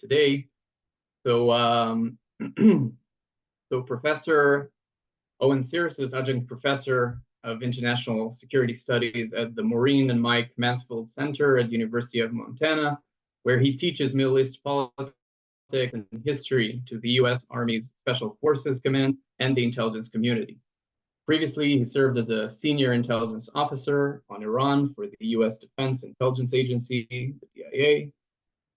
today. So, so Professor Owen L is Adjunct Professor of International Security Studies at the Maureen and Mike Mansfield Center at the University of Montana, where he teaches Middle East politics and history to the U.S. Army's Special Forces Command and the intelligence community. Previously, he served as a senior intelligence officer on Iran for the U.S. Defense Intelligence Agency, the DIA,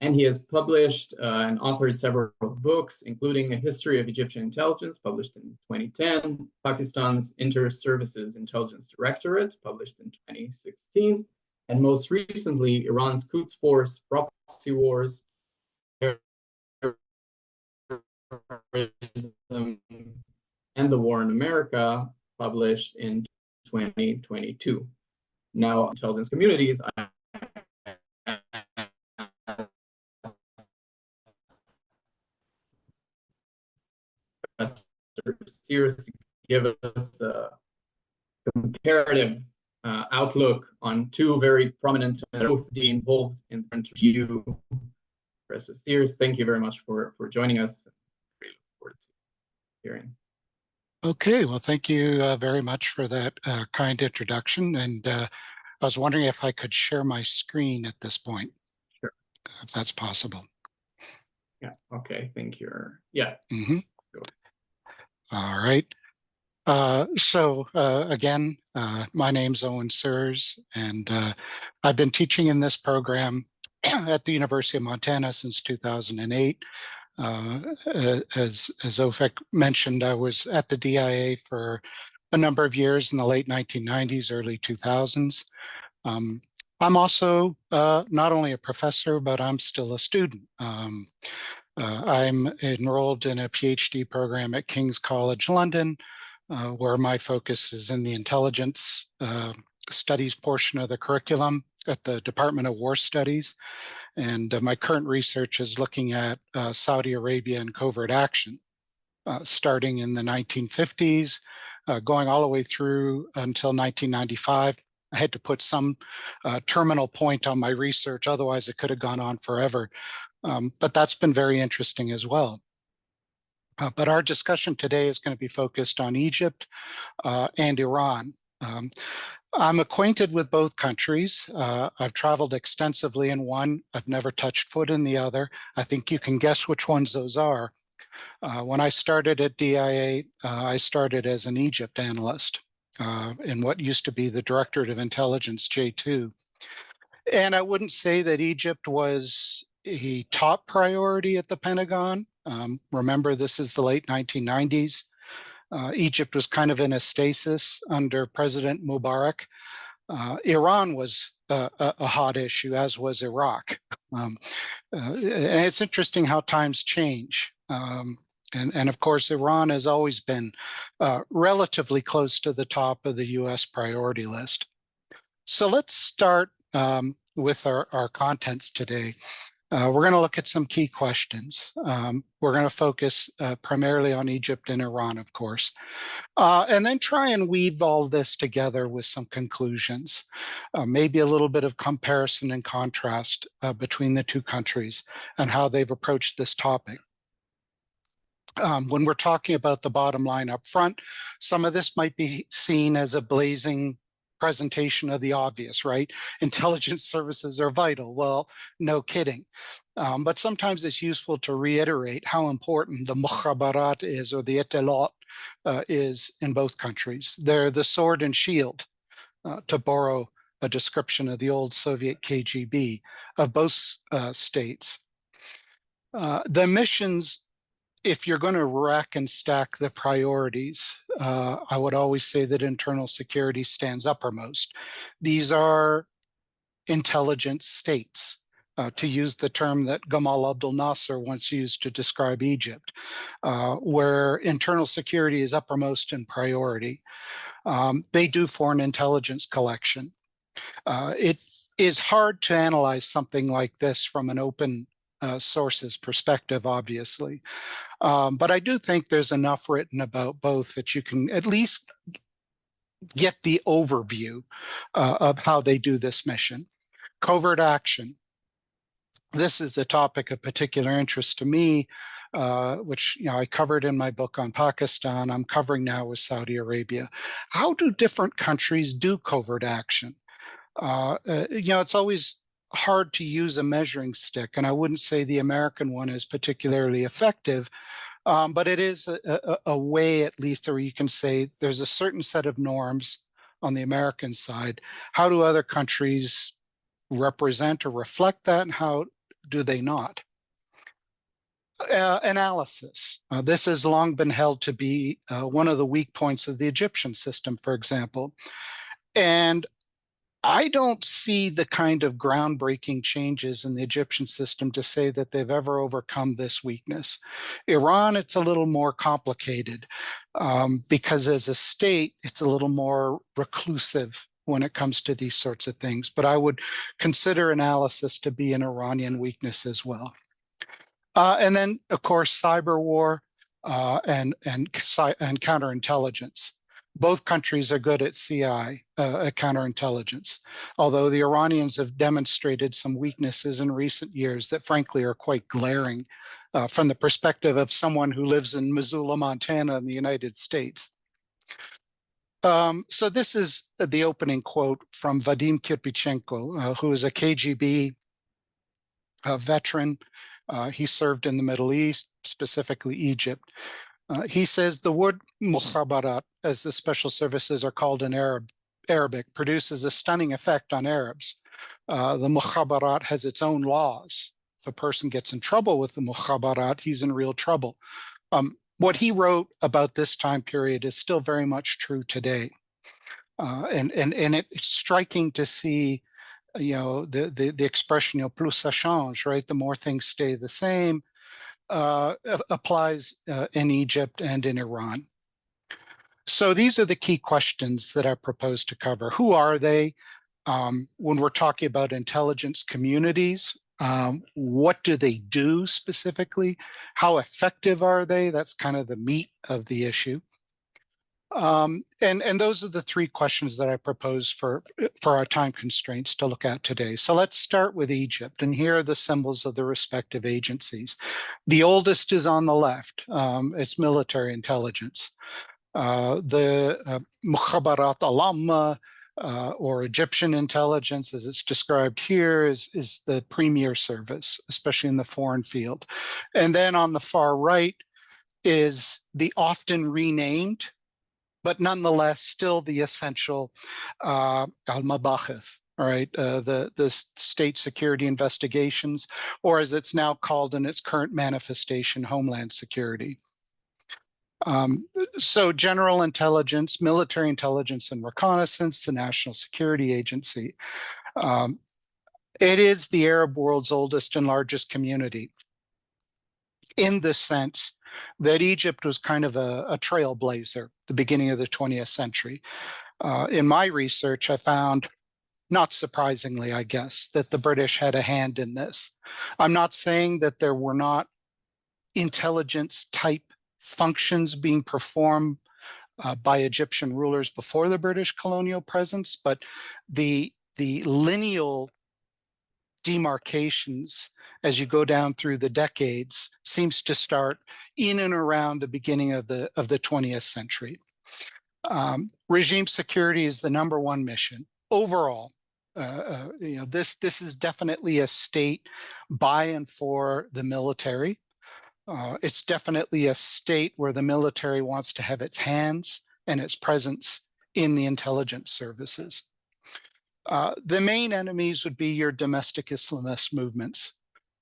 and he has published and authored several books, including A History of Egyptian Intelligence, published in 2010, Pakistan's Inter-Services Intelligence Directorate, published in 2016, and most recently, Iran's Qods Force, Proxy Wars, Terrorism, and the War in America, published in 2022. Now, intelligence communities, Sears to give us a comparative outlook on two very prominent, both involved in the interview. Professor Sears, thank you very much for joining us. We look forward to hearing. Okay, well, thank you very much for that kind introduction. And I was wondering if I could share my screen at this point. Sure. If that's possible. Yeah, okay, thank you. Yeah. Mm-hmm. All right. Again, my name's Owen L, and I've been teaching in this program at the University of Montana since 2008. As Ofek mentioned, I was at the DIA for a number of years in the late 1990s, early 2000s. I'm also not only a professor, but I'm still a student. I'm enrolled in a PhD program at King's College London, where my focus is in the intelligence studies portion of the curriculum at the Department of War Studies. And my current research is looking at Saudi Arabia and covert action, starting in the 1950s, going all the way through until 1995. I had to put some terminal point on my research, otherwise it could have gone on forever. But that's been very interesting as well. But our discussion today is going to be focused on Egypt and Iran. I'm acquainted with both countries. I've traveled extensively in one. I've never touched foot in the other. I think you can guess which ones those are. When I started at DIA, I started as an Egypt analyst in what used to be the Directorate of Intelligence, J2. And I wouldn't say that Egypt was a top priority at the Pentagon. Remember, this is the late 1990s. Egypt was kind of in a stasis under President Mubarak. Iran was a hot issue, as was Iraq. And it's interesting how times change. And of course, Iran has always been relatively close to the top of the US priority list. So let's start with our contents today. We're going to look at some key questions. We're going to focus primarily on Egypt and Iran, of course, and then try and weave all this together with some conclusions, maybe a little bit of comparison and contrast between the two countries and how they've approached this topic. When we're talking about the bottom line up front, some of this might be seen as a blazing presentation of the obvious, right? Intelligence services are vital. Well, no kidding. But sometimes it's useful to reiterate how important the mukhabarat is, or the itilat is in both countries. They're the sword and shield, to borrow a description of the old Soviet KGB, of both states. The missions, if you're going to rack and stack the priorities, I would always say that internal security stands uppermost. These are intelligent states, to use the term that Gamal Abdel Nasser once used to describe Egypt, where internal security is uppermost in priority. They do foreign intelligence collection. It is hard to analyze something like this from an open sources perspective, obviously. But I do think there's enough written about both that you can at least get the overview of how they do this mission. Covert action. this is a topic of particular interest to me, which I covered in my book on Pakistan. I'm covering now with Saudi Arabia. How do different countries do covert action? It's always hard to use a measuring stick, and I wouldn't say the American one is particularly effective, but it is a way, at least, where you can say there's a certain set of norms on the American side. How do other countries represent or reflect that, and how do they not? Analysis. This has long been held to be one of the weak points of the Egyptian system, for example. And I don't see the kind of groundbreaking changes in the Egyptian system to say that they've ever overcome this weakness. Iran, it's a little more complicated because as a state, it's a little more reclusive when it comes to these sorts of things. But I would consider analysis to be an Iranian weakness as well. And then, of course, cyber war and counterintelligence. Both countries are good at CI, at counterintelligence, although the Iranians have demonstrated some weaknesses in recent years that frankly are quite glaring from the perspective of someone who lives in Missoula, Montana in the United States. So this is the opening quote from Vadim Kirpichenko, who is a KGB veteran. He served in the Middle East, specifically Egypt. He says the word mukhabarat, as the special services are called in Arabic, produces a stunning effect on Arabs. The mukhabarat has its own laws. If a person gets in trouble with the mukhabarat, he's in real trouble. What he wrote about this time period is still very much true today. And it's striking to see the expression, plus ça change, right? The more things stay the same, applies in Egypt and in Iran. So these are the key questions that I propose to cover. Who are they? When we're talking about intelligence communities, what do they do specifically? How effective are they? That's kind of the meat of the issue. And those are the three questions that I propose for our time constraints to look at today. So let's start with Egypt, and here are the symbols of the respective agencies. The oldest is on the left. It's military intelligence. The Mukhabarat Alamma, or Egyptian intelligence, as it's described here, is the premier service, especially in the foreign field. And then on the far right is the often renamed, but nonetheless still the essential al-mabahith, right? The state security investigations, or as it's now called in its current manifestation, Homeland Security. So general intelligence, military intelligence and reconnaissance, the National Security Agency. It is the Arab world's oldest and largest community, in the sense that Egypt was kind of a trailblazer, the beginning of the 20th century. In my research, I found, not surprisingly, I guess, that the British had a hand in this. I'm not saying that there were not intelligence type functions being performed by Egyptian rulers before the British colonial presence, but the lineal demarcations as you go down through the decades seems to start in and around the beginning of the 20th century. Regime security is the #1 mission overall. This is definitely a state by and for the military. It's definitely a state where the military wants to have its hands and its presence in the intelligence services. The main enemies would be your domestic Islamist movements.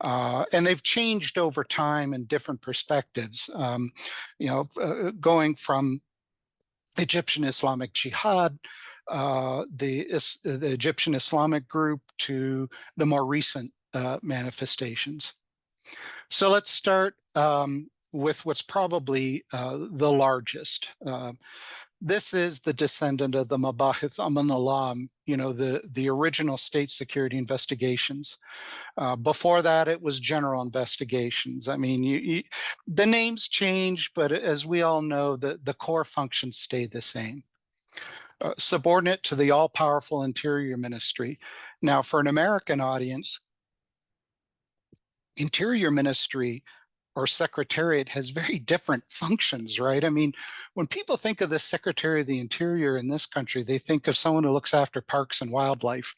And they've changed over time in different perspectives, going from Egyptian Islamic Jihad, the Egyptian Islamic group, to the more recent manifestations. So let's start with what's probably the largest. This is the descendant of the Mabahith Aman Alam, the original state security investigations. Before that, it was general investigations. I mean, the names change, but as we all know, the core functions stay the same. Subordinate to the all-powerful Interior Ministry. Now, for an American audience, Interior Ministry or Secretariat has very different functions, right? I mean, when people think of the Secretary of the Interior in this country, they think of someone who looks after parks and wildlife.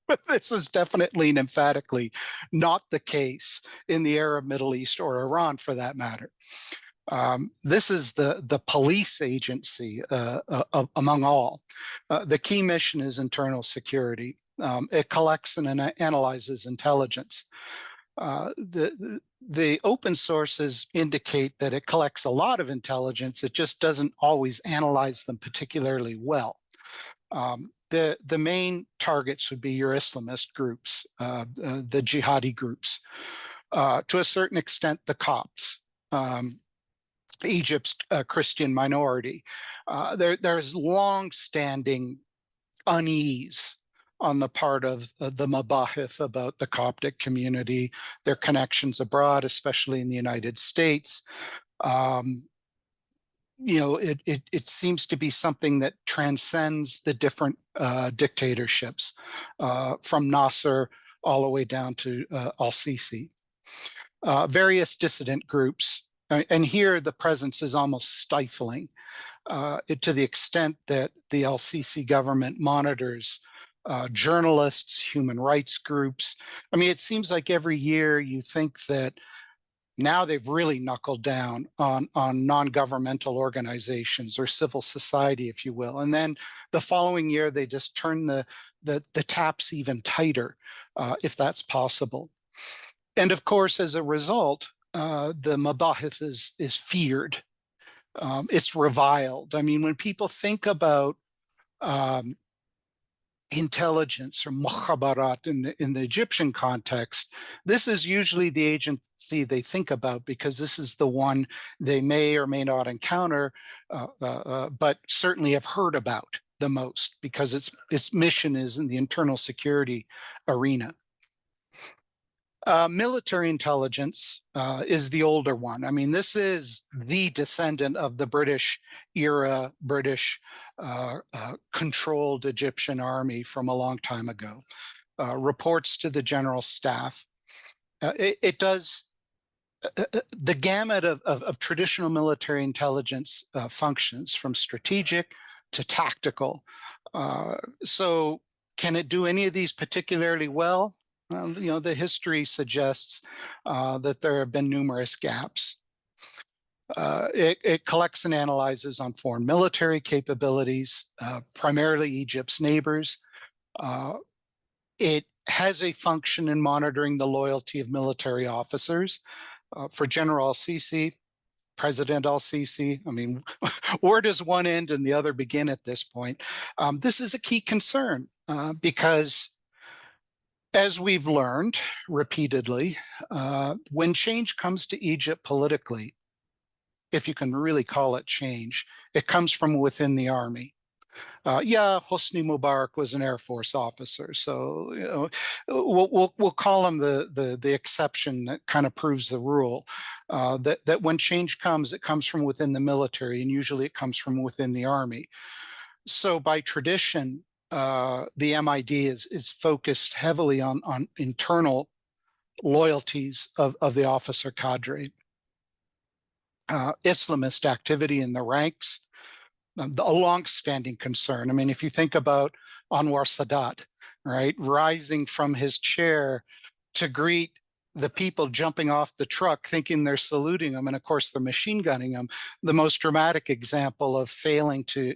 But this is definitely and emphatically not the case in the Arab Middle East or Iran, for that matter. This is the police agency among all. The key mission is internal security. It collects and analyzes intelligence. The open sources indicate that it collects a lot of intelligence. It just doesn't always analyze them particularly well. The main targets would be your Islamist groups, the jihadi groups, to a certain extent, the Copts, Egypt's Christian minority. There's long-standing unease on the part of the Mabahith about the Coptic community, their connections abroad, especially in the United States. It seems to be something that transcends the different dictatorships, from Nasser all the way down to al-Sisi. Various dissident groups, and here the presence is almost stifling, to the extent that the al-Sisi government monitors journalists, human rights groups. I mean, it seems like every year you think that now they've really knuckled down on non-governmental organizations or civil society, if you will. And then the following year, they just turn the taps even tighter, if that's possible. And of course, as a result, the Mabahith is feared. It's reviled. I mean, when people think about intelligence or mukhabarat in the Egyptian context, this is usually the agency they think about, because this is the one they may or may not encounter, but certainly have heard about the most, because its mission is in the internal security arena. Military intelligence is the older one. I mean, this is the descendant of the British era, British controlled Egyptian army from a long time ago. Reports to the general staff. It does the gamut of traditional military intelligence functions, from strategic to tactical. So can it do any of these particularly well? The history suggests that there have been numerous gaps. It collects and analyzes on foreign military capabilities, primarily Egypt's neighbors. It has a function in monitoring the loyalty of military officers. For General al-Sisi, President al-Sisi, I mean, where does one end and the other begin at this point? This is a key concern because, as we've learned repeatedly, when change comes to Egypt politically, if you can really call it change, it comes from within the army. Hosni Mubarak was an Air Force officer, so we'll call him the exception that kind of proves the rule. That when change comes, it comes from within the military, and usually it comes from within the army. So by tradition, the MID is focused heavily on internal loyalties of the officer cadre. Islamist activity in the ranks, a long-standing concern. I mean, if you think about Anwar Sadat, right, rising from his chair to greet the people jumping off the truck thinking they're saluting him, and of course they're machine gunning him, the most dramatic example of failing to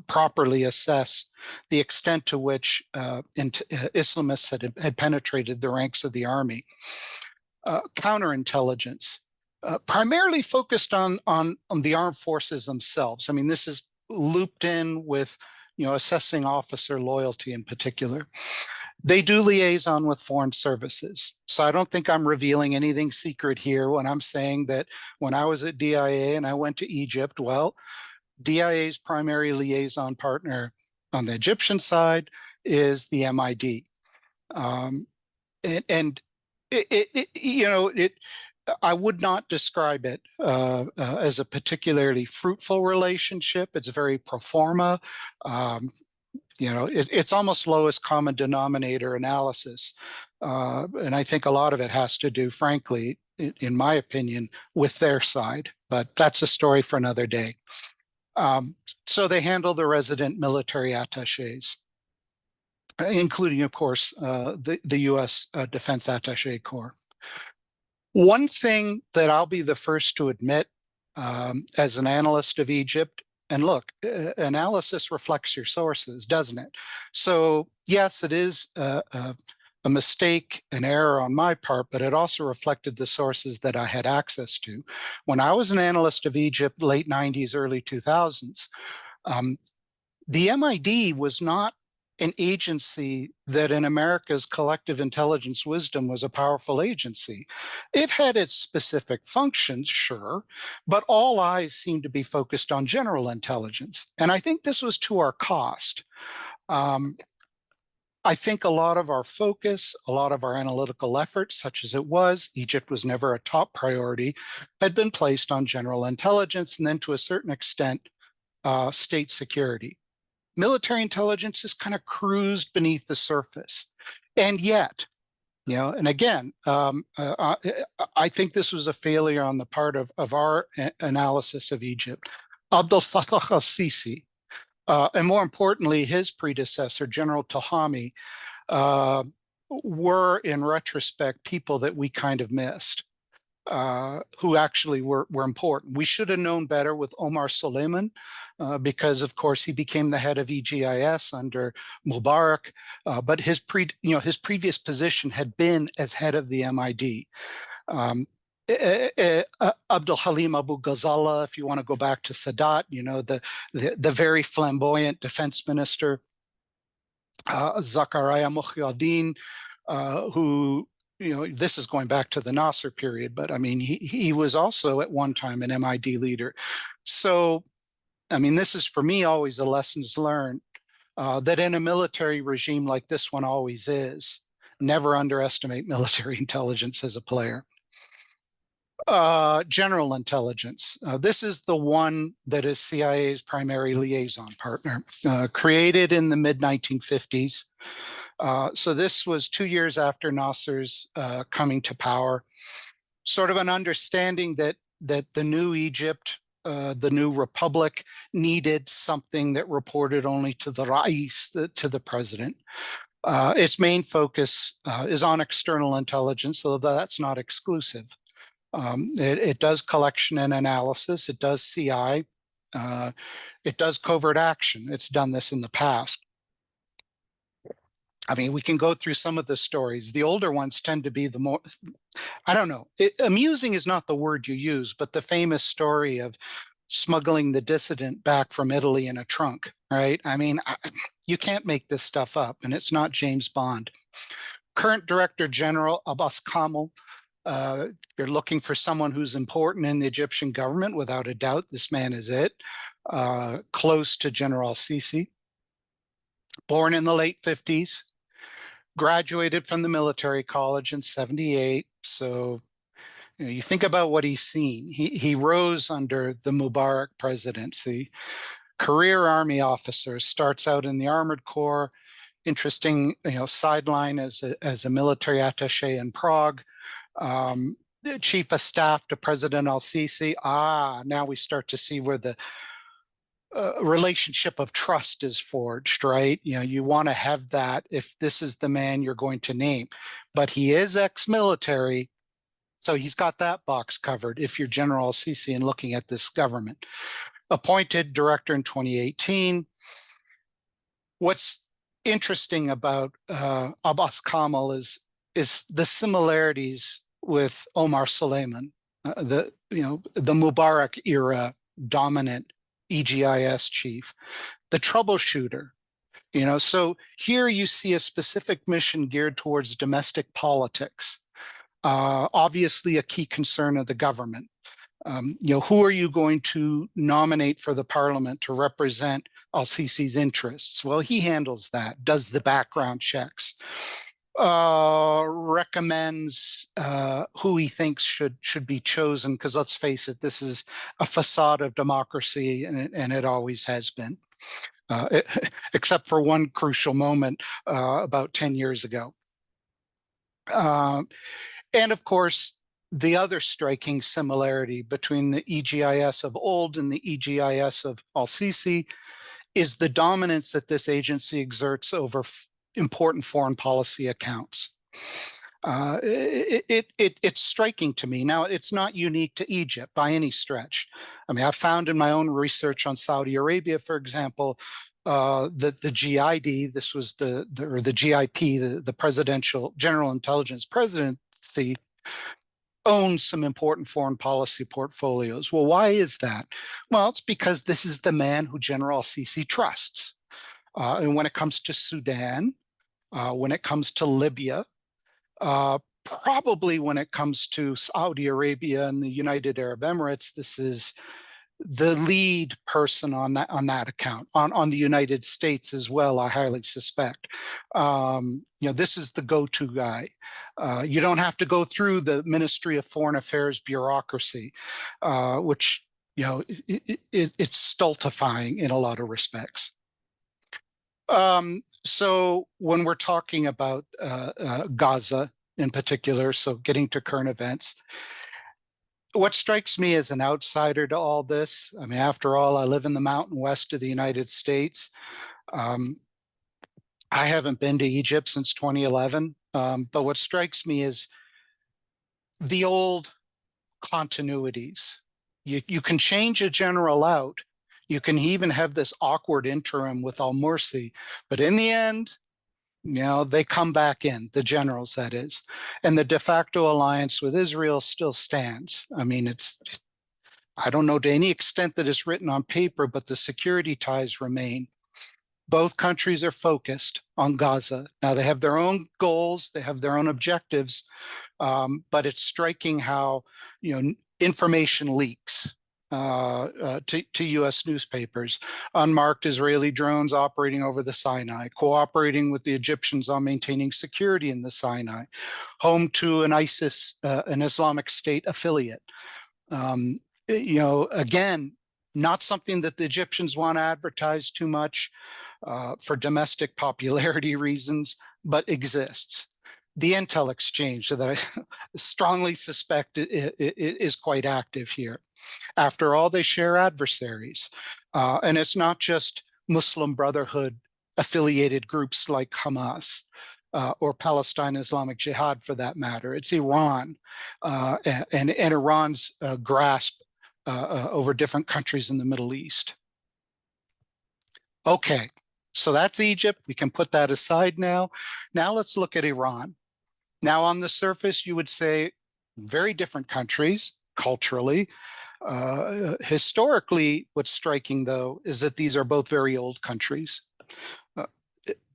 properly assess the extent to which Islamists had penetrated the ranks of the army. Counterintelligence, primarily focused on the armed forces themselves. I mean, this is looped in with assessing officer loyalty in particular. They do liaison with foreign services. So I don't think I'm revealing anything secret here when I'm saying that when I was at DIA and I went to Egypt, well, DIA's primary liaison partner on the Egyptian side is the MID. I would not describe it as a particularly fruitful relationship. It's very pro forma. It's almost lowest common denominator analysis. And I think a lot of it has to do, frankly, in my opinion, with their side, but that's a story for another day. So they handle the resident military attaches, including, of course, the U.S. Defense Attaché Corps. One thing that I'll be the first to admit as an analyst of Egypt, and look, analysis reflects your sources, doesn't it? So yes, it is a mistake, an error on my part, but it also reflected the sources that I had access to. When I was an analyst of Egypt, late 90s, early 2000s, the MID was not an agency that in America's collective intelligence wisdom was a powerful agency. It had its specific functions, sure, but all eyes seemed to be focused on general intelligence. And I think this was to our cost. I think a lot of our focus, a lot of our analytical efforts, such as it was, Egypt was never a top priority, had been placed on general intelligence and then to a certain extent, state security. Military intelligence has kind of cruised beneath the surface. And yet, and again, I think this was a failure on the part of our analysis of Egypt. Abdel Fattah al-Sisi, and more importantly, his predecessor, General Tahami, were in retrospect people that we kind of missed. Who actually were important. We should have known better with Omar Suleiman because, of course, he became the head of EGIS under Mubarak, but his previous position had been as head of the MID. Abdul Halim Abu Ghazala, if you want to go back to Sadat, the very flamboyant defense minister, Zakaria Mokhyuddin, who this is going back to the Nasser period, but I mean, he was also at one time an MID leader. So, I mean, this is for me always a lessons learned that in a military regime like this one always is, never underestimate military intelligence as a player. General intelligence. This is the one that is CIA's primary liaison partner, created in the mid-1950s. So this was 2 years after Nasser's coming to power, sort of an understanding that the new Egypt, the new republic, needed something that reported only to the Rais, to the president. Its main focus is on external intelligence, although that's not exclusive. It does collection and analysis, it does CI, it does covert action. It's done this in the past. I mean, we can go through some of the stories. The older ones tend to be the more, I don't know, amusing is not the word you use, but the famous story of smuggling the dissident back from Italy in a trunk, right? I mean, you can't make this stuff up, and it's not James Bond. Current Director General Abbas Kamel, you're looking for someone who's important in the Egyptian government, without a doubt, this man is it. Close to General Sisi. Born in the late 50s. Graduated from the military college in 78. So you think about what he's seen. He rose under the Mubarak presidency. Career Army officer, starts out in the Armored Corps. Interesting, sideline as a military attaché in Prague. Chief of staff to President al-Sisi. Now we start to see where the relationship of trust is forged, right? You want to have that if this is the man you're going to name. But he is ex-military, so he's got that box covered if you're General Sisi and looking at this government. Appointed director in 2018. What's interesting about Abbas Kamel is the similarities with Omar Suleiman, the Mubarak era dominant EGIS chief, the troubleshooter. So here you see a specific mission geared towards domestic politics, obviously a key concern of the government. Who are you going to nominate for the parliament to represent al-Sisi's interests? Well, he handles that, does the background checks, recommends who he thinks should be chosen, because let's face it, this is a facade of democracy, and it always has been, except for one crucial moment about 10 years ago. And of course, the other striking similarity between the EGIS of old and the EGIS of al-Sisi is the dominance that this agency exerts over important foreign policy accounts. It's striking to me. Now, it's not unique to Egypt by any stretch. I mean, I've found in my own research on Saudi Arabia, for example, that the GID, this was the GIP, the Presidential General Intelligence Presidency, owns some important foreign policy portfolios. Well, why is that? Well, it's because this is the man who General al-Sisi trusts. And when it comes to Sudan, when it comes to Libya, probably when it comes to Saudi Arabia and the United Arab Emirates, this is the lead person on that account. On the United States as well, I highly suspect. This is the go-to guy. You don't have to go through the Ministry of Foreign Affairs bureaucracy, which it's stultifying in a lot of respects. So when we're talking about Gaza in particular, so getting to current events, what strikes me as an outsider to all this, I mean, after all, I live in the mountain west of the United States. I haven't been to Egypt since 2011, but what strikes me is the old continuities. You can change a general out. You can even have this awkward interim with al-Mursi, but in the end, they come back in, the generals, that is. And the de facto alliance with Israel still stands. I mean, I don't know to any extent that it's written on paper, but the security ties remain. Both countries are focused on Gaza. Now, they have their own goals, they have their own objectives, but it's striking how, information leaks to U.S. newspapers. Unmarked Israeli drones operating over the Sinai, cooperating with the Egyptians on maintaining security in the Sinai, home to an ISIS, an Islamic State affiliate. Again, not something that the Egyptians want to advertise too much for domestic popularity reasons, but exists. The intel exchange that I strongly suspect is quite active here. After all, they share adversaries. And it's not just Muslim Brotherhood affiliated groups like Hamas or Palestine Islamic Jihad for that matter. It's Iran and Iran's grasp over different countries in the Middle East. Okay, so that's Egypt. We can put that aside now. Now let's look at Iran. Now on the surface, you would say very different countries culturally. Historically, what's striking, though, is that these are both very old countries.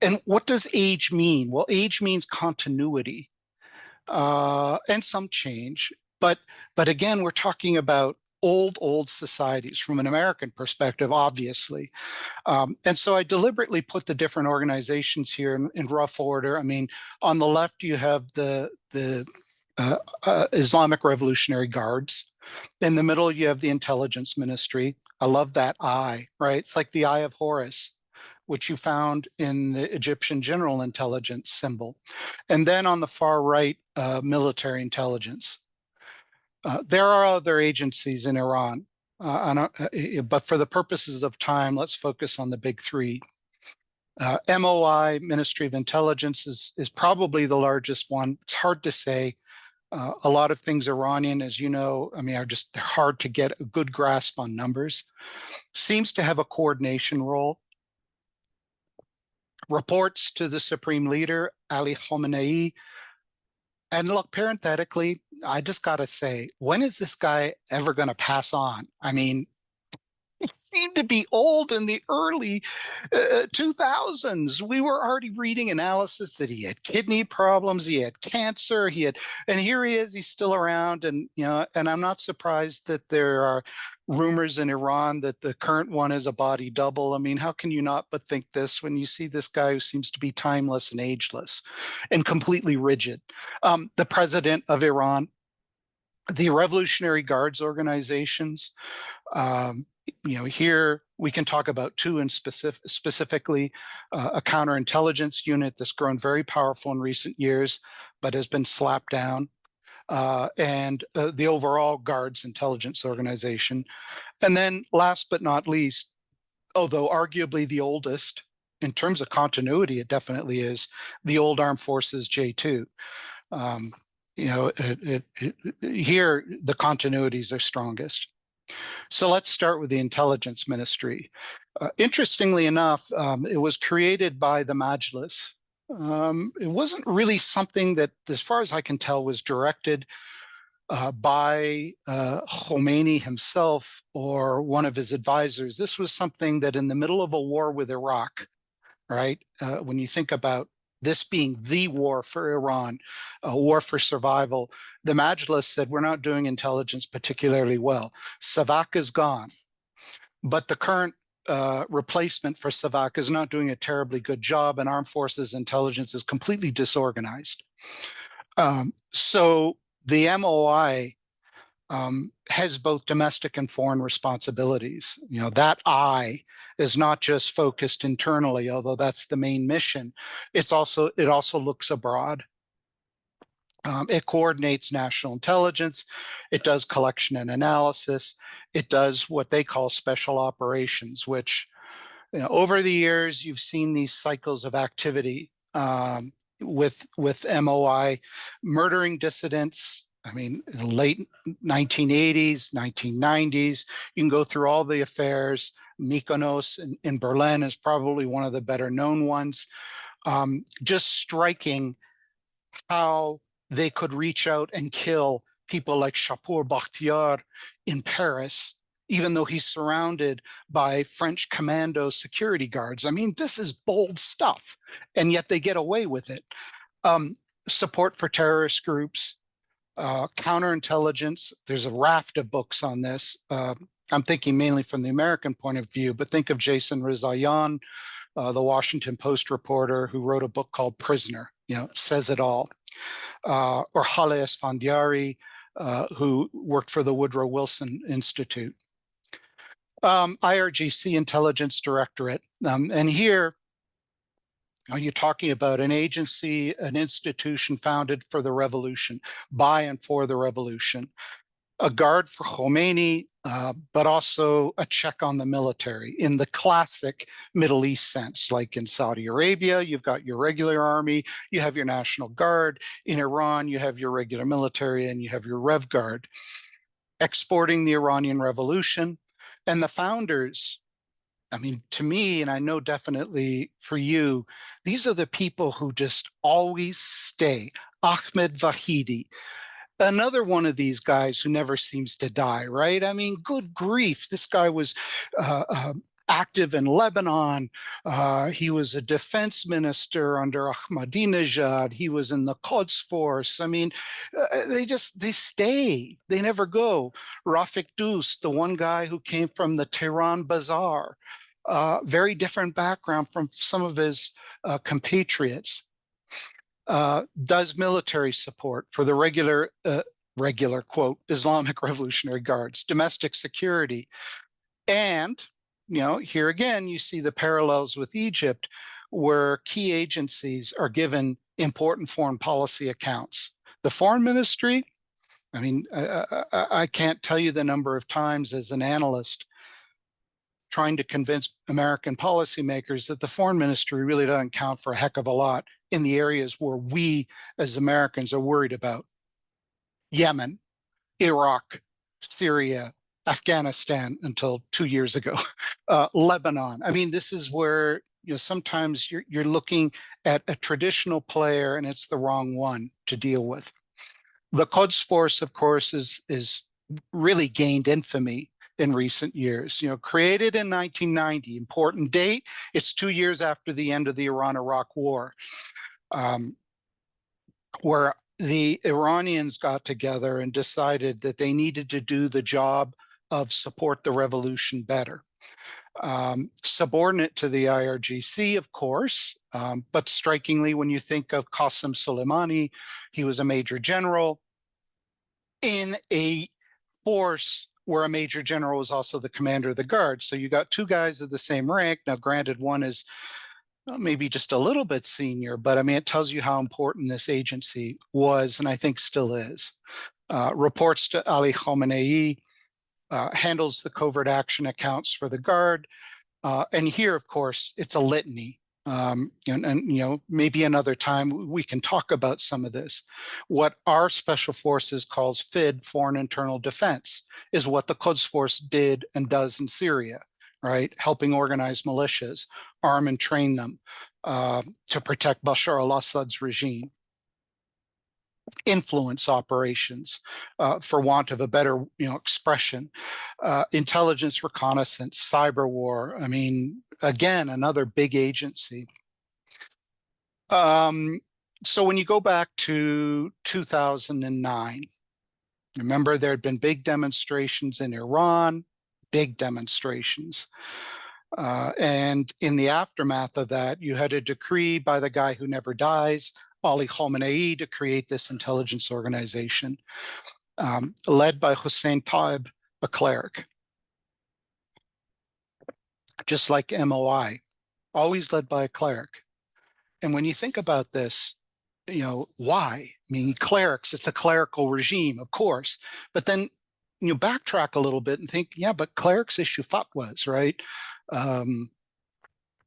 And what does age mean? Well, age means continuity and some change. But again, we're talking about old societies from an American perspective, obviously. And so I deliberately put the different organizations here in rough order. I mean, on the left, you have the Islamic Revolutionary Guards. In the middle, you have the Intelligence Ministry. I love that eye, right? It's like the Eye of Horus, which you found in the Egyptian General Intelligence symbol. And then on the far right, military intelligence. There are other agencies in Iran, but for the purposes of time, let's focus on the big three. MOI, Ministry of Intelligence, is probably the largest one. It's hard to say. A lot of things Iranian, as you know, I mean, they're hard to get a good grasp on numbers. Seems to have a coordination role. Reports to the supreme leader, Ali Khamenei. And look, parenthetically, I just got to say, when is this guy ever going to pass on? I mean, he seemed to be old in the early 2000s. We were already reading analysis that he had kidney problems, he had cancer, and here he is, he's still around. And, and I'm not surprised that there are rumors in Iran that the current one is a body double. I mean, how can you not but think this when you see this guy who seems to be timeless and ageless and completely rigid? The president of Iran, the Revolutionary Guards organizations, here We can talk about two in specifically, a counterintelligence unit that's grown very powerful in recent years, but has been slapped down, and the overall Guards Intelligence Organization. And then last but not least, although arguably the oldest, in terms of continuity, it definitely is, the old Armed Forces J2. Here, the continuities are strongest. So let's start with the Intelligence Ministry. Interestingly enough, it was created by the Majlis. It wasn't really something that, as far as I can tell, was directed by Khomeini himself or one of his advisors. This was something that in the middle of a war with Iraq, right? When you think about this being the war for Iran, a war for survival, the Majlis said, we're not doing intelligence particularly well. SAVAK is gone, but the current replacement for SAVAK is not doing a terribly good job, and Armed Forces Intelligence is completely disorganized. So the MOI has both domestic and foreign responsibilities. That I is not just focused internally, although that's the main mission. It also looks abroad. It coordinates national intelligence. It does collection and analysis. It does what they call special operations, which over the years, you've seen these cycles of activity with MOI, murdering dissidents. I mean, in the late 1980s, 1990s, you can go through all the affairs. Mykonos in Berlin is probably one of the better known ones. Just striking how they could reach out and kill people like Shapur Bakhtiar in Paris, even though he's surrounded by French commando security guards. I mean, this is bold stuff, and yet they get away with it. Support for terrorist groups, counterintelligence. There's a raft of books on this. I'm thinking mainly from the American point of view, but think of Jason Rezaian, the Washington Post reporter who wrote a book called Prisoner, says it all. Or Haleh Esfandiari, who worked for the Woodrow Wilson Institute. IRGC Intelligence Directorate. And here, you're talking about an agency, an institution founded for the revolution, by and for the revolution. A guard for Khomeini, but also a check on the military in the classic Middle East sense. Like in Saudi Arabia, you've got your regular army, you have your National Guard. In Iran, you have your regular military and you have your Rev Guard. Exporting the Iranian Revolution. And the founders, I mean, to me, and I know definitely for you, these are the people who just always stay. Ahmed Vahidi, another one of these guys who never seems to die, right? I mean, good grief. This guy was active in Lebanon. He was a defense minister under Ahmadinejad. He was in the Qods Force. I mean, they stay. They never go. Rafik Doust, the one guy who came from the Tehran Bazaar, very different background from some of his compatriots. Does military support for the regular, quote, Islamic Revolutionary Guards, domestic security. And, here again, you see the parallels with Egypt, where key agencies are given important foreign policy accounts. The foreign ministry, I mean, I can't tell you the number of times as an analyst trying to convince American policymakers that the foreign ministry really doesn't count for a heck of a lot in the areas where we as Americans are worried about. Yemen, Iraq, Syria, Afghanistan until 2 years ago, Lebanon. I mean, this is where sometimes you're looking at a traditional player and it's the wrong one to deal with. The Qods Force, of course, is really gained infamy in recent years. Created in 1990, important date. It's 2 years after the end of the Iran-Iraq War, where the Iranians got together and decided that they needed to do the job of support the revolution better. Subordinate to the IRGC, of course, but strikingly, when you think of Qasem Soleimani, he was a major general in a force where a major general was also the commander of the guard. So you got two guys of the same rank. Now, granted, one is maybe just a little bit senior, but I mean, it tells you how important this agency was, and I think still is. Reports to Ali Khamenei, handles the covert action accounts for the guard. And here, of course, it's a litany. And maybe another time we can talk about some of this. What our special forces calls FID, Foreign Internal Defense, is what the Qods Force did and does in Syria, right? Helping organize militias, arm and train them to protect Bashar al-Assad's regime. Influence operations, for want of a better expression, intelligence reconnaissance, cyber war. I mean, again, another big agency. So when you go back to 2009, remember there had been big demonstrations in Iran, big demonstrations. And in the aftermath of that, you had a decree by the guy who never dies, Ali Khamenei, to create this intelligence organization, led by Hussein Taib, a cleric. Just like MOI, always led by a cleric. And when you think about this, why? I mean, clerics, it's a clerical regime, of course. But then you backtrack a little bit and think, yeah, but clerics issue fatwas, right?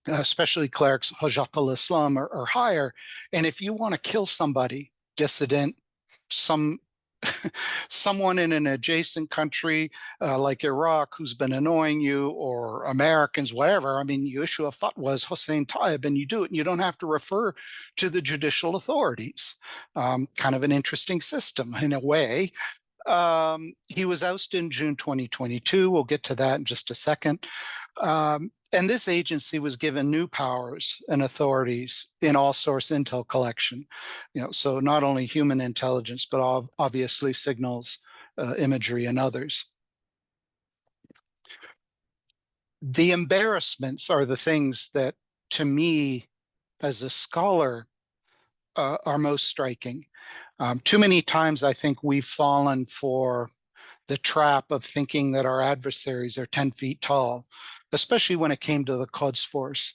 Especially clerics, Hajjat al-Islam or higher. And if you want to kill somebody, dissident, someone in an adjacent country like Iraq who's been annoying you, or Americans, whatever, I mean, you issue a fatwa as Hussein Taib and you do it, and you don't have to refer to the judicial authorities. Kind of an interesting system in a way. He was ousted in June 2022. We'll get to that in just a second. And this agency was given new powers and authorities in all source intel collection. So not only human intelligence, but obviously signals, imagery, and others. The embarrassments are the things that, to me, as a scholar, are most striking. Too many times, I think we've fallen for the trap of thinking that our adversaries are 10 feet tall, especially when it came to the Qods Force.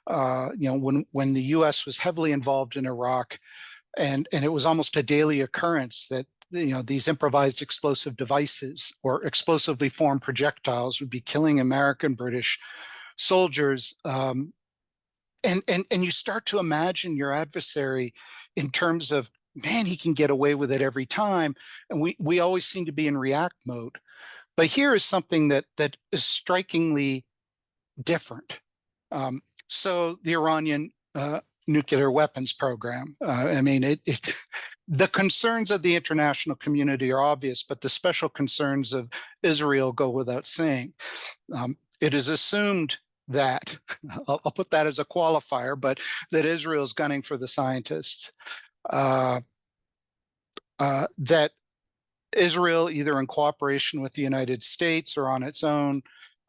When the US was heavily involved in Iraq, and it was almost a daily occurrence that these improvised explosive devices or explosively formed projectiles would be killing American, British soldiers. And you start to imagine your adversary in terms of, man, he can get away with it every time. And we always seem to be in react mode. But here is something that is strikingly different. So the Iranian nuclear weapons program, I mean, the concerns of the international community are obvious, but the special concerns of Israel go without saying. It is assumed that, I'll put that as a qualifier, but that Israel is gunning for the scientists. That Israel, either in cooperation with the United States or on its own,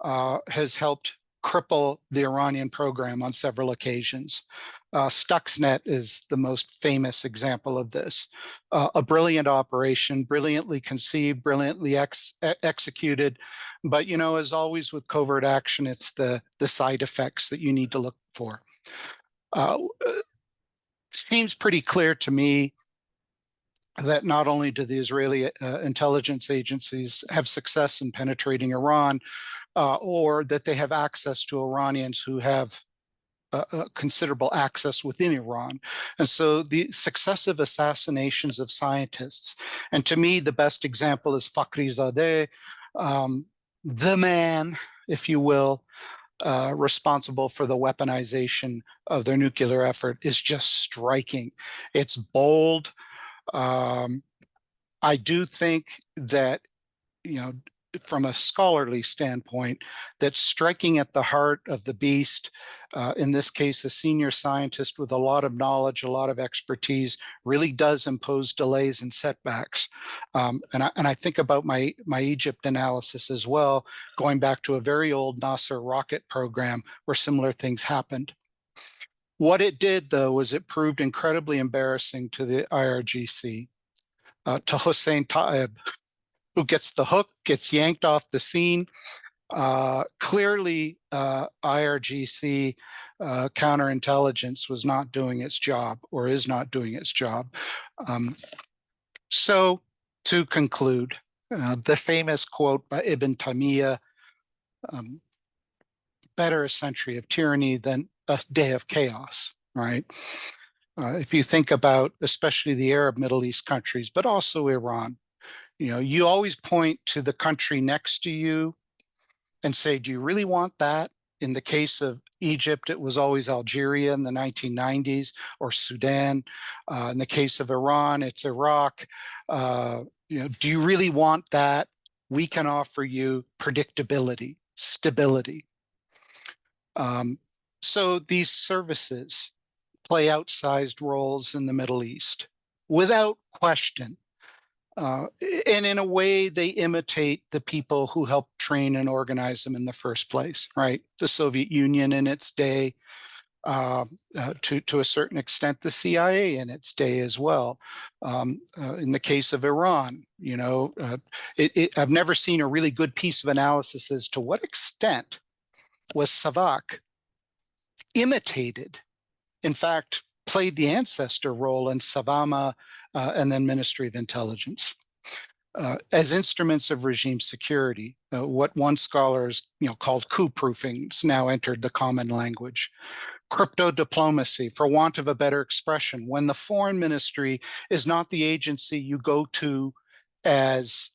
has helped cripple the Iranian program on several occasions. Stuxnet is the most famous example of this. A brilliant operation, brilliantly conceived, brilliantly executed. But, as always with covert action, it's the side effects that you need to look for. Seems pretty clear to me that not only do the Israeli intelligence agencies have success in penetrating Iran, or that they have access to Iranians who have considerable access within Iran. And so the successive assassinations of scientists, and to me, the best example is Fakhrizadeh, the man, if you will, responsible for the weaponization of their nuclear effort, is just striking. It's bold. I do think that, from a scholarly standpoint, that striking at the heart of the beast, in this case, a senior scientist with a lot of knowledge, a lot of expertise, really does impose delays and setbacks. And I think about my Egypt analysis as well, going back to a very old Nasser rocket program where similar things happened. What it did, though, was it proved incredibly embarrassing to the IRGC, to Hussein Taib, who gets the hook, gets yanked off the scene. Clearly, IRGC counterintelligence was not doing its job, or is not doing its job. So to conclude, the famous quote by Ibn Taymiyyah, better a century of tyranny than a day of chaos, right? If you think about especially the Arab Middle East countries, but also Iran, you always point to the country next to you and say, do you really want that? In the case of Egypt, it was always Algeria in the 1990s, or Sudan. In the case of Iran, it's Iraq. Do you really want that? We can offer you predictability, stability. So these services play outsized roles in the Middle East, without question. And in a way, they imitate the people who helped train and organize them in the first place, right? The Soviet Union in its day, to a certain extent, the CIA in its day as well. In the case of Iran, I've never seen a really good piece of analysis as to what extent was Savak imitated, in fact, played the ancestor role in Savama and then Ministry of Intelligence as instruments of regime security. What one scholar has called coup proofing has now entered the common language. Crypto diplomacy, for want of a better expression, when the foreign ministry is not the agency you go to as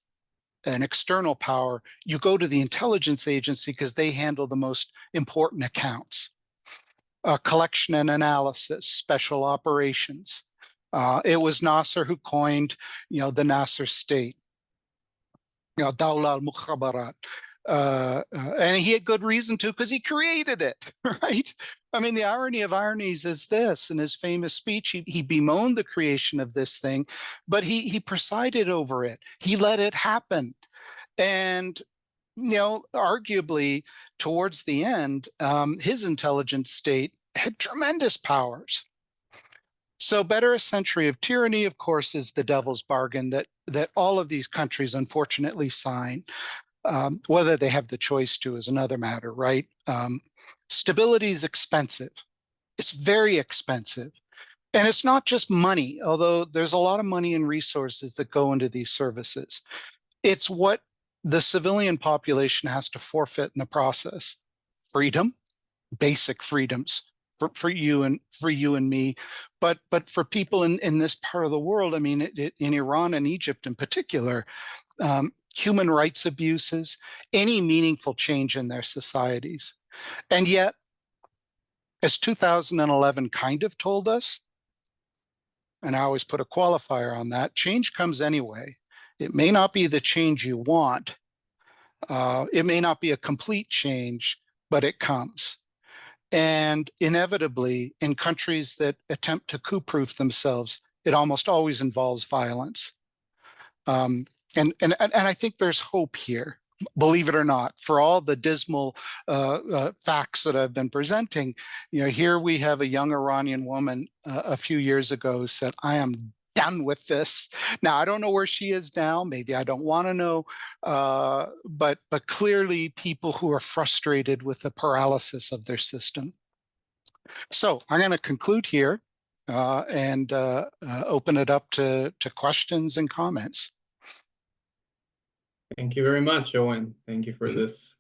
an external power, you go to the intelligence agency because they handle the most important accounts. Collection and analysis, special operations. It was Nasser who coined, the Nasser state, Dawla al-Mukhabarat. And he had good reason to, because he created it, right? I mean, the irony of ironies is this: in his famous speech, he bemoaned the creation of this thing, but he presided over it. He let it happen. And arguably towards the end, his intelligence state had tremendous powers. So better a century of tyranny, of course, is the devil's bargain that all of these countries unfortunately sign. Whether they have the choice to is another matter, right? Stability is expensive. It's very expensive. And it's not just money, although there's a lot of money and resources that go into these services. It's what the civilian population has to forfeit in the process. Freedom, basic freedoms for you and me, but for people in this part of the world, I mean, in Iran and Egypt in particular, human rights abuses, any meaningful change in their societies. And yet, as 2011 kind of told us, and I always put a qualifier on that, change comes anyway. It may not be the change you want. It may not be a complete change, but it comes. And inevitably, in countries that attempt to coup-proof themselves, it almost always involves violence. And I think there's hope here, believe it or not, for all the dismal facts that I've been presenting. Here we have a young Iranian woman a few years ago who said, I am done with this. Now, I don't know where she is now. Maybe I don't want to know. But clearly people who are frustrated with the paralysis of their system. So I'm going to conclude here and open it up to questions and comments. Thank you very much, Owen. Thank you for this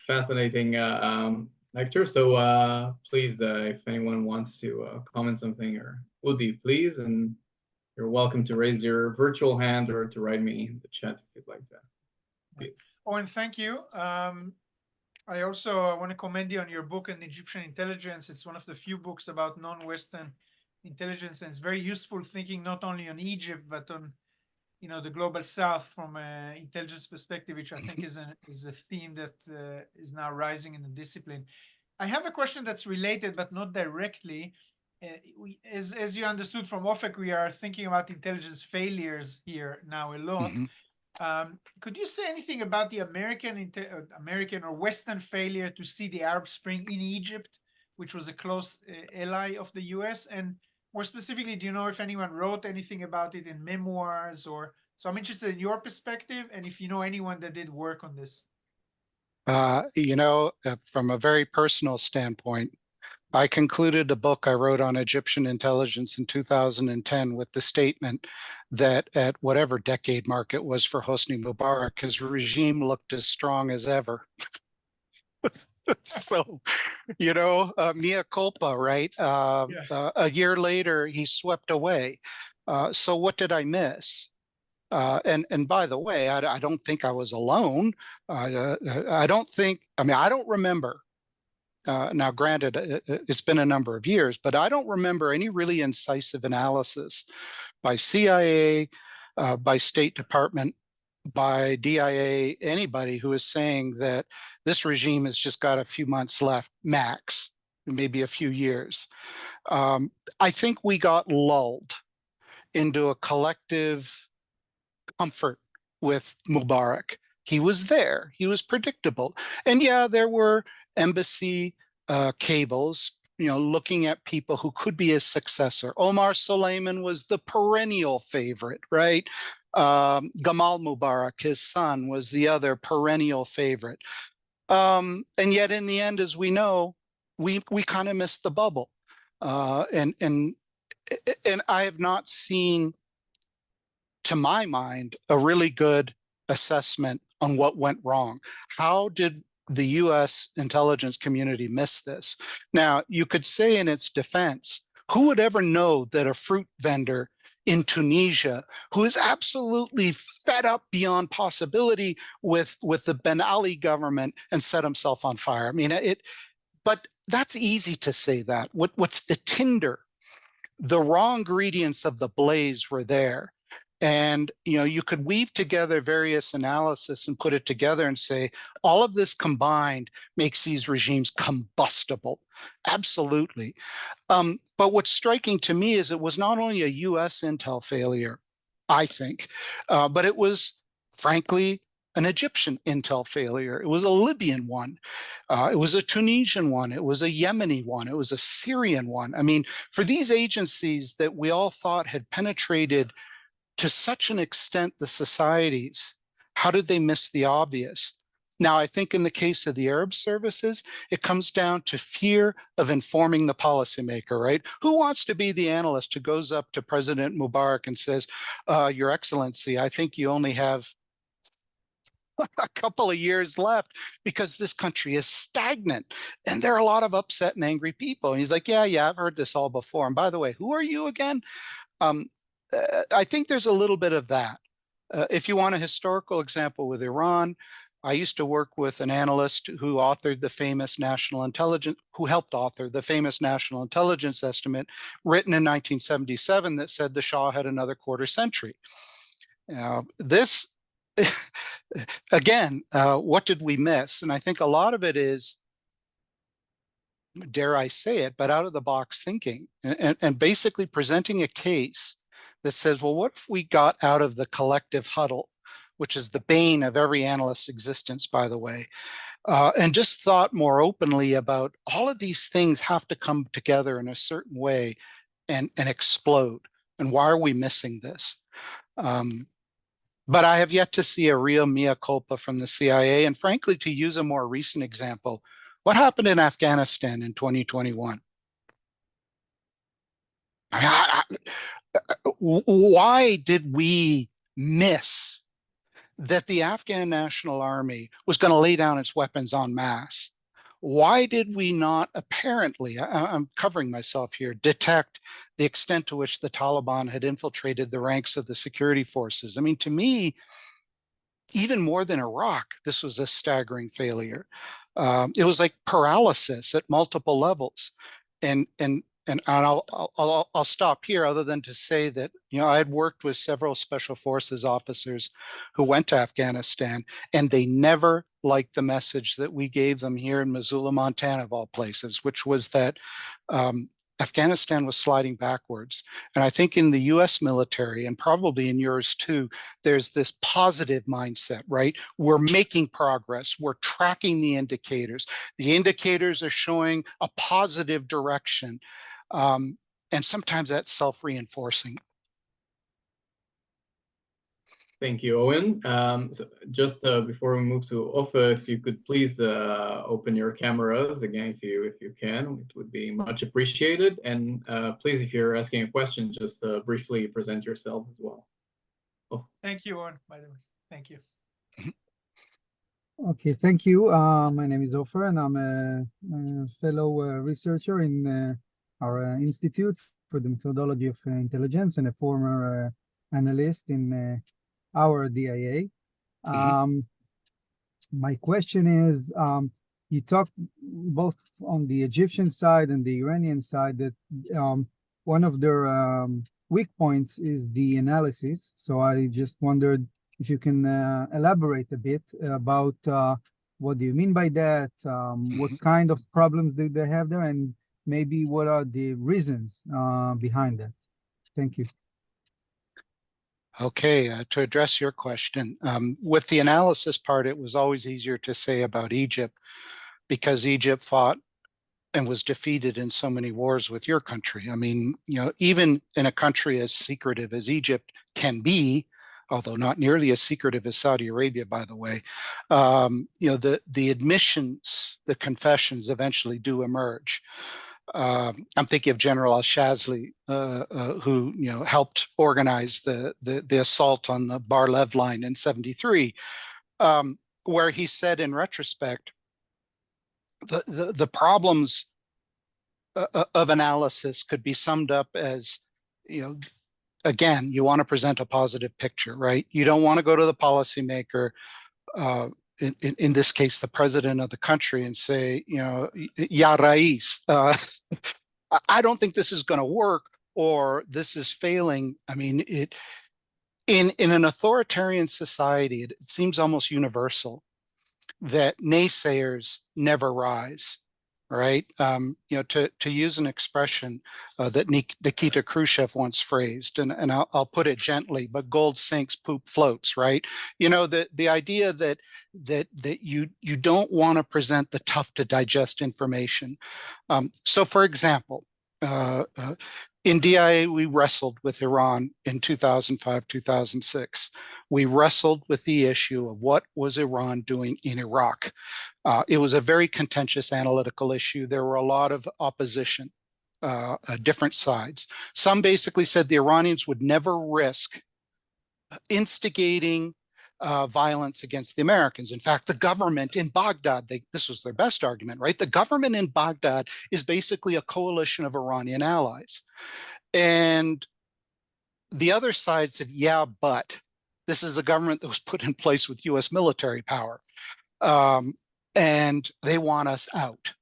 fascinating lecture. So please, if anyone wants to comment something, or Udi, please, and you're welcome to raise your virtual hand or to write me in the chat if you'd like that. Please. Owen, thank you. I also want to commend you on your book on Egyptian intelligence. It's one of the few books about non-Western intelligence, and it's very useful thinking not only on Egypt, but on the global South from an intelligence perspective, which I think is a theme that is now rising in the discipline. I have a question that's related, but not directly. As you understood from OFAC, we are thinking about intelligence failures here now a lot. Mm-hmm. Could you say anything about the American or Western failure to see the Arab Spring in Egypt, which was a close ally of the US? And more specifically, do you know if anyone wrote anything about it in memoirs or So I'm interested in your perspective and if you know anyone that did work on this. From a very personal standpoint, I concluded a book I wrote on Egyptian intelligence in 2010 with the statement that at whatever decade mark it was for Hosni Mubarak, his regime looked as strong as ever. So, mea culpa, right? A year later, he swept away. So what did I miss? And by the way, I don't think I was alone. I don't remember. Now, granted, it's been a number of years, but I don't remember any really incisive analysis by CIA, by State Department, by DIA, anybody who is saying that this regime has just got a few months left, max, maybe a few years. I think we got lulled into a collective comfort with Mubarak. He was there. He was predictable. And yeah, there were embassy cables, looking at people who could be his successor. Omar Suleiman was the perennial favorite, right? Gamal Mubarak, his son, was the other perennial favorite. And yet in the end, as we know, we kind of missed the bubble. And I have not seen, to my mind, a really good assessment on what went wrong. How did the US intelligence community miss this? Now, you could say in its defense, who would ever know that a fruit vendor in Tunisia, who is absolutely fed up beyond possibility with the Ben Ali government and set himself on fire? I mean, but that's easy to say that. What's the tinder? The raw ingredients of the blaze were there. And you could weave together various analysis and put it together and say, all of this combined makes these regimes combustible. Absolutely. But what's striking to me is it was not only a US intel failure, I think, but it was, frankly, an Egyptian intel failure. It was a Libyan one. It was a Tunisian one. It was a Yemeni one. It was a Syrian one. I mean, for these agencies that we all thought had penetrated to such an extent the societies, how did they miss the obvious? Now, I think in the case of the Arab services, it comes down to fear of informing the policymaker, right? Who wants to be the analyst who goes up to President Mubarak and says, Your Excellency, I think you only have a couple of years left because this country is stagnant and there are a lot of upset and angry people. And he's like, yeah, I've heard this all before. And by the way, who are you again? I think there's a little bit of that. If you want a historical example with Iran, I used to work with an analyst who authored the famous national intelligence, who helped author the famous national intelligence estimate written in 1977 that said the Shah had another quarter century. This, again, what did we miss? And I think a lot of it is, dare I say it, but out of the box thinking and basically presenting a case that says, well, what if we got out of the collective huddle, which is the bane of every analyst's existence, by the way, and just thought more openly about all of these things have to come together in a certain way and explode. And why are we missing this? But I have yet to see a real mea culpa from the CIA. And frankly, to use a more recent example, what happened in Afghanistan in 2021? Why did we miss that the Afghan National Army was going to lay down its weapons en masse? Why did we not apparently, I'm covering myself here, detect the extent to which the Taliban had infiltrated the ranks of the security forces? I mean, to me, even more than Iraq, this was a staggering failure. It was like paralysis at multiple levels. And I'll stop here, other than to say that, I had worked with several special forces officers who went to Afghanistan, and they never liked the message that we gave them here in Missoula, Montana, of all places, which was that Afghanistan was sliding backwards. And I think in the US military, and probably in yours too, there's this positive mindset, right? We're making progress. We're tracking the indicators. The indicators are showing a positive direction. And sometimes that's self-reinforcing. Thank you, Owen. So just before we move to Ofer, if you could please open your cameras again, if you can, it would be much appreciated. And please, if you're asking a question, just briefly present yourself as well. Oh. Thank you, Owen, by the way. Thank you. Okay, thank you. My name is Ofer, and I'm a fellow researcher in our Institute for the Methodology of Intelligence and a former analyst in our DIA. My question is, you talked both on the Egyptian side and the Iranian side that one of their weak points is the analysis. So I just wondered if you can elaborate a bit about what do you mean by that? What kind of problems do they have there? And maybe what are the reasons behind that? Thank you. Okay, to address your question, with the analysis part, it was always easier to say about Egypt because Egypt fought and was defeated in so many wars with your country. I mean, even in a country as secretive as Egypt can be, although not nearly as secretive as Saudi Arabia, by the way, the admissions, the confessions eventually do emerge. I'm thinking of General al-Shazli, who helped organize the assault on the Bar-Lev line in '73, where he said in retrospect, the problems of analysis could be summed up as, again, you want to present a positive picture, right? You don't want to go to the policymaker, in this case, the president of the country, and say, Ya Rais, I don't think this is going to work, or this is failing. I mean, in an authoritarian society, it seems almost universal that naysayers never rise. Right? To use an expression that Nikita Khrushchev once phrased, and I'll put it gently, but gold sinks, poop floats, right? The idea that you don't want to present the tough to digest information. So for example, in DIA, we wrestled with Iran in 2005, 2006. We wrestled with the issue of what was Iran doing in Iraq. It was a very contentious analytical issue. There were a lot of opposition, different sides. Some basically said the Iranians would never risk instigating violence against the Americans. In fact, the government in Baghdad, this was their best argument, right? The government in Baghdad is basically a coalition of Iranian allies. And the other side said, yeah, but this is a government that was put in place with US military power. And they want us out.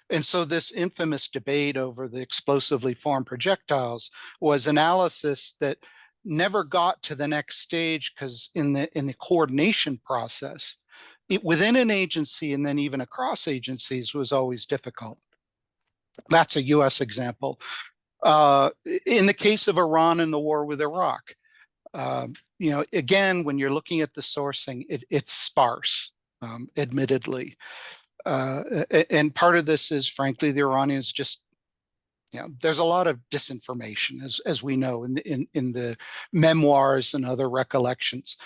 And so this infamous debate over the explosively formed projectiles was analysis that never got to the next stage, because in the coordination process, within an agency and then even across agencies was always difficult. That's a US example. In the case of Iran and the war with Iraq, again, when you're looking at the sourcing, it's sparse. Admittedly. And part of this is, frankly, the Iranians just, there's a lot of disinformation, as we know, in the memoirs and other recollections.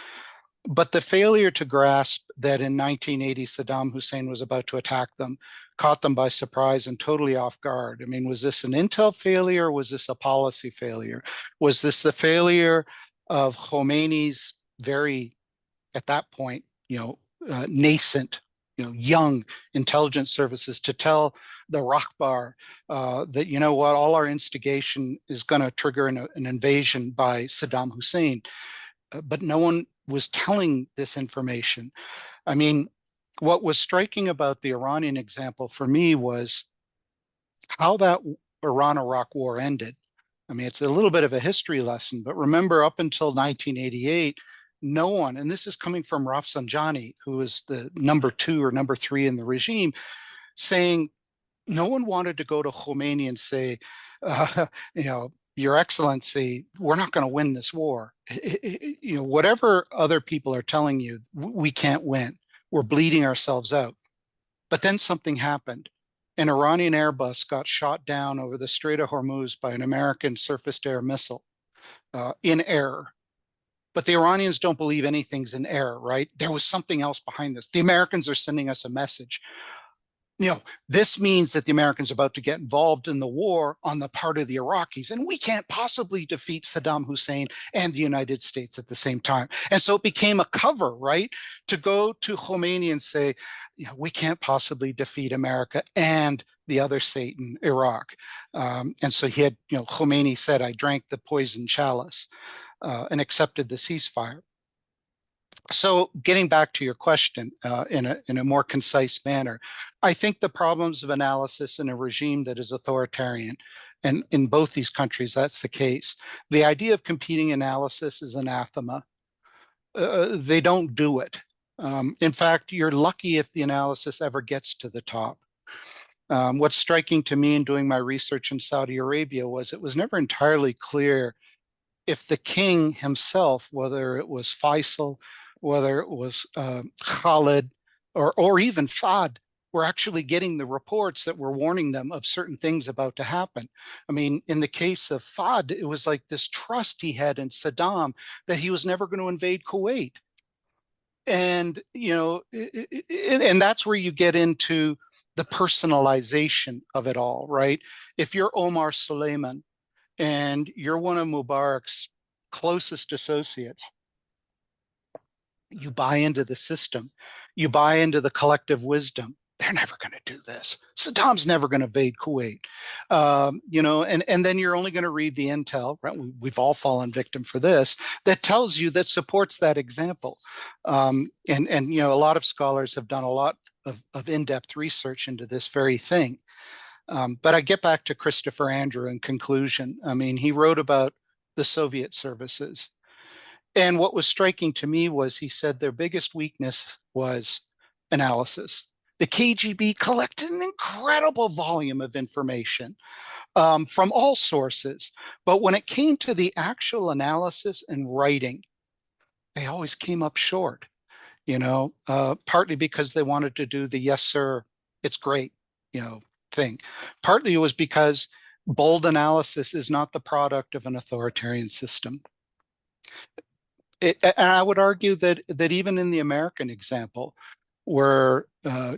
But the failure to grasp that in 1980, Saddam Hussein was about to attack them, caught them by surprise and totally off guard. I mean, was this an intel failure? Or was this a policy failure? Was this the failure of Khomeini's very, at that point, nascent, young intelligence services to tell the Rakhbar that, all our instigation is going to trigger an invasion by Saddam Hussein. But no one was telling this information. I mean, what was striking about the Iranian example for me was how that Iran-Iraq war ended. I mean, it's a little bit of a history lesson, but remember, up until 1988, no one, and this is coming from Rafsanjani, who is the number 2 or number 3 in the regime, saying no one wanted to go to Khomeini and say, Your Excellency, we're not going to win this war. Whatever other people are telling you, we can't win. We're bleeding ourselves out. But then something happened. An Iranian Airbus got shot down over the Strait of Hormuz by an American surface-to-air missile in error. But the Iranians don't believe anything's in error, right? There was something else behind this. The Americans are sending us a message. This means that the Americans are about to get involved in the war on the part of the Iraqis, and we can't possibly defeat Saddam Hussein and the United States at the same time. And so it became a cover, right, to go to Khomeini and say, we can't possibly defeat America and the other Satan, Iraq. And so he had, Khomeini said, I drank the poison chalice and accepted the ceasefire. So getting back to your question in a more concise manner, I think the problems of analysis in a regime that is authoritarian, and in both these countries, that's the case. The idea of competing analysis is anathema. They don't do it. In fact, you're lucky if the analysis ever gets to the top. What's striking to me in doing my research in Saudi Arabia was it was never entirely clear if the king himself, whether it was Faisal, whether it was Khalid or even Fahd, were actually getting the reports that were warning them of certain things about to happen. I mean, in the case of Fahd, it was like this trust he had in Saddam that he was never going to invade Kuwait. And, and that's where you get into the personalization of it all, right? If you're Omar Suleiman and you're one of Mubarak's closest associates, you buy into the system, you buy into the collective wisdom. They're never going to do this. Saddam's never going to invade Kuwait, and then you're only going to read the intel, right? We've all fallen victim for this, that tells you, that supports that example. And a lot of scholars have done a lot of in-depth research into this very thing. But I get back to Christopher Andrew in conclusion. I mean, he wrote about the Soviet services. And what was striking to me was he said their biggest weakness was analysis. The KGB collected an incredible volume of information from all sources. But when it came to the actual analysis and writing, they always came up short, partly because they wanted to do the yes, sir, it's great, thing. Partly it was because bold analysis is not the product of an authoritarian system. And I would argue that even in the American example, where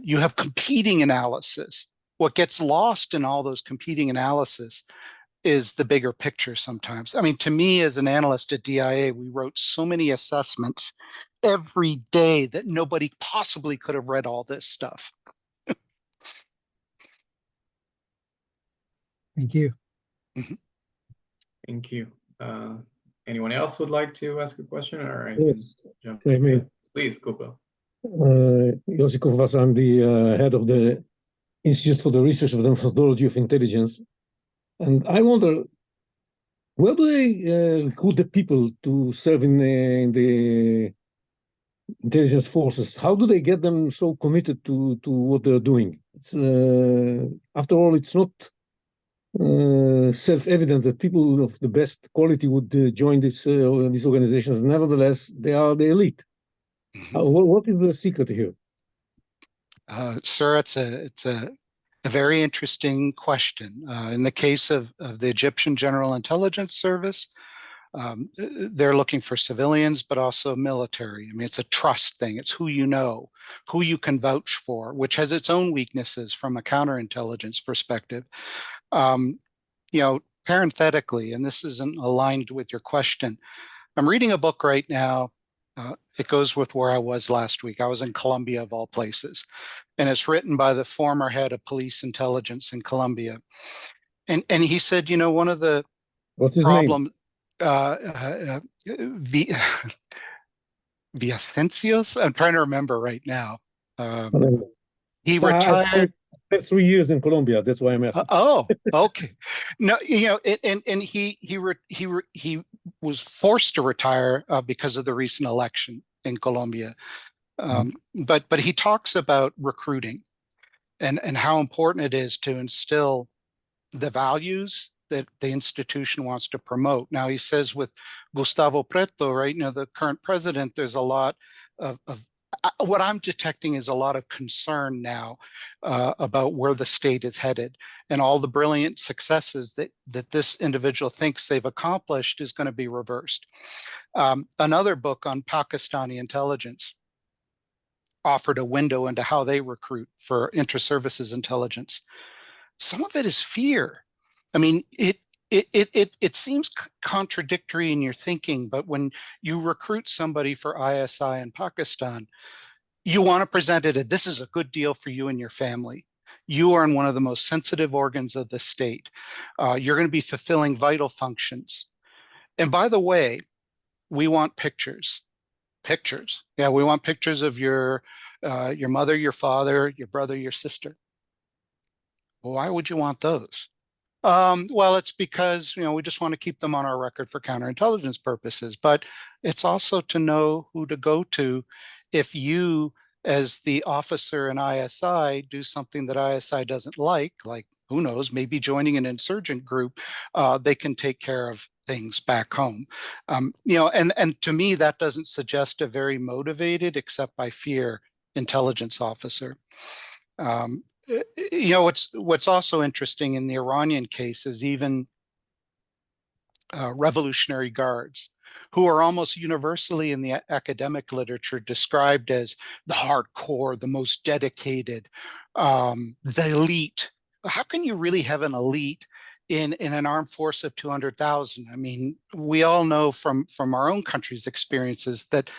you have competing analysis, what gets lost in all those competing analysis is the bigger picture sometimes. I mean, to me as an analyst at DIA, we wrote so many assessments every day that nobody possibly could have read all this stuff. Thank you. Thank you. Anyone else would like to ask a question, or I Yes, can jump me. Please, Kupa. Yossi Kuvas, I'm the head of the Institute for the Research of the Methodology of Intelligence. And I wonder, where do they recruit the people to serve in the intelligence forces? How do they get them so committed to what they're doing? It's, after all, it's not self-evident that people of the best quality would join these organizations. Nevertheless, they are the elite. What is the secret here? Sir, it's a very interesting question. In the case of the Egyptian General Intelligence Service, they're looking for civilians, but also military. I mean, it's a trust thing. It's who you know, who you can vouch for, which has its own weaknesses from a counterintelligence perspective. Parenthetically, and this isn't aligned with your question, I'm reading a book right now. It goes with where I was last week. I was in Colombia, of all places, and it's written by the former head of police intelligence in Colombia. And he said, one of the problems, Villacencios, I'm trying to remember right now. He retired. Spent 3 years in Colombia. That's why I'm asking. Oh, okay. No, and he was forced to retire because of the recent election in Colombia. But he talks about recruiting and how important it is to instill the values that the institution wants to promote. Now, he says with Gustavo Petro, right, the current president, there's a lot of what I'm detecting is a lot of concern now about where the state is headed, and all the brilliant successes that this individual thinks they've accomplished is going to be reversed. Another book on Pakistani intelligence offered a window into how they recruit for inter-services intelligence. Some of it is fear. I mean, it seems contradictory in your thinking, but when you recruit somebody for ISI in Pakistan, you want to present it as this is a good deal for you and your family. You are in one of the most sensitive organs of the state. You're going to be fulfilling vital functions. And by the way, we want pictures. Pictures. Yeah, we want pictures of your mother, your father, your brother, your sister. Well, why would you want those? Well, it's because, we just want to keep them on our record for counterintelligence purposes, but it's also to know who to go to if you, as the officer in ISI, do something that ISI doesn't like, who knows, maybe joining an insurgent group, they can take care of things back home. And to me, that doesn't suggest a very motivated, except by fear, intelligence officer. What's also interesting in the Iranian case is even Revolutionary Guards, who are almost universally in the academic literature described as the hardcore, the most dedicated, the elite. How can you really have an elite in an armed force of 200,000? I mean, we all know from our own country's experiences that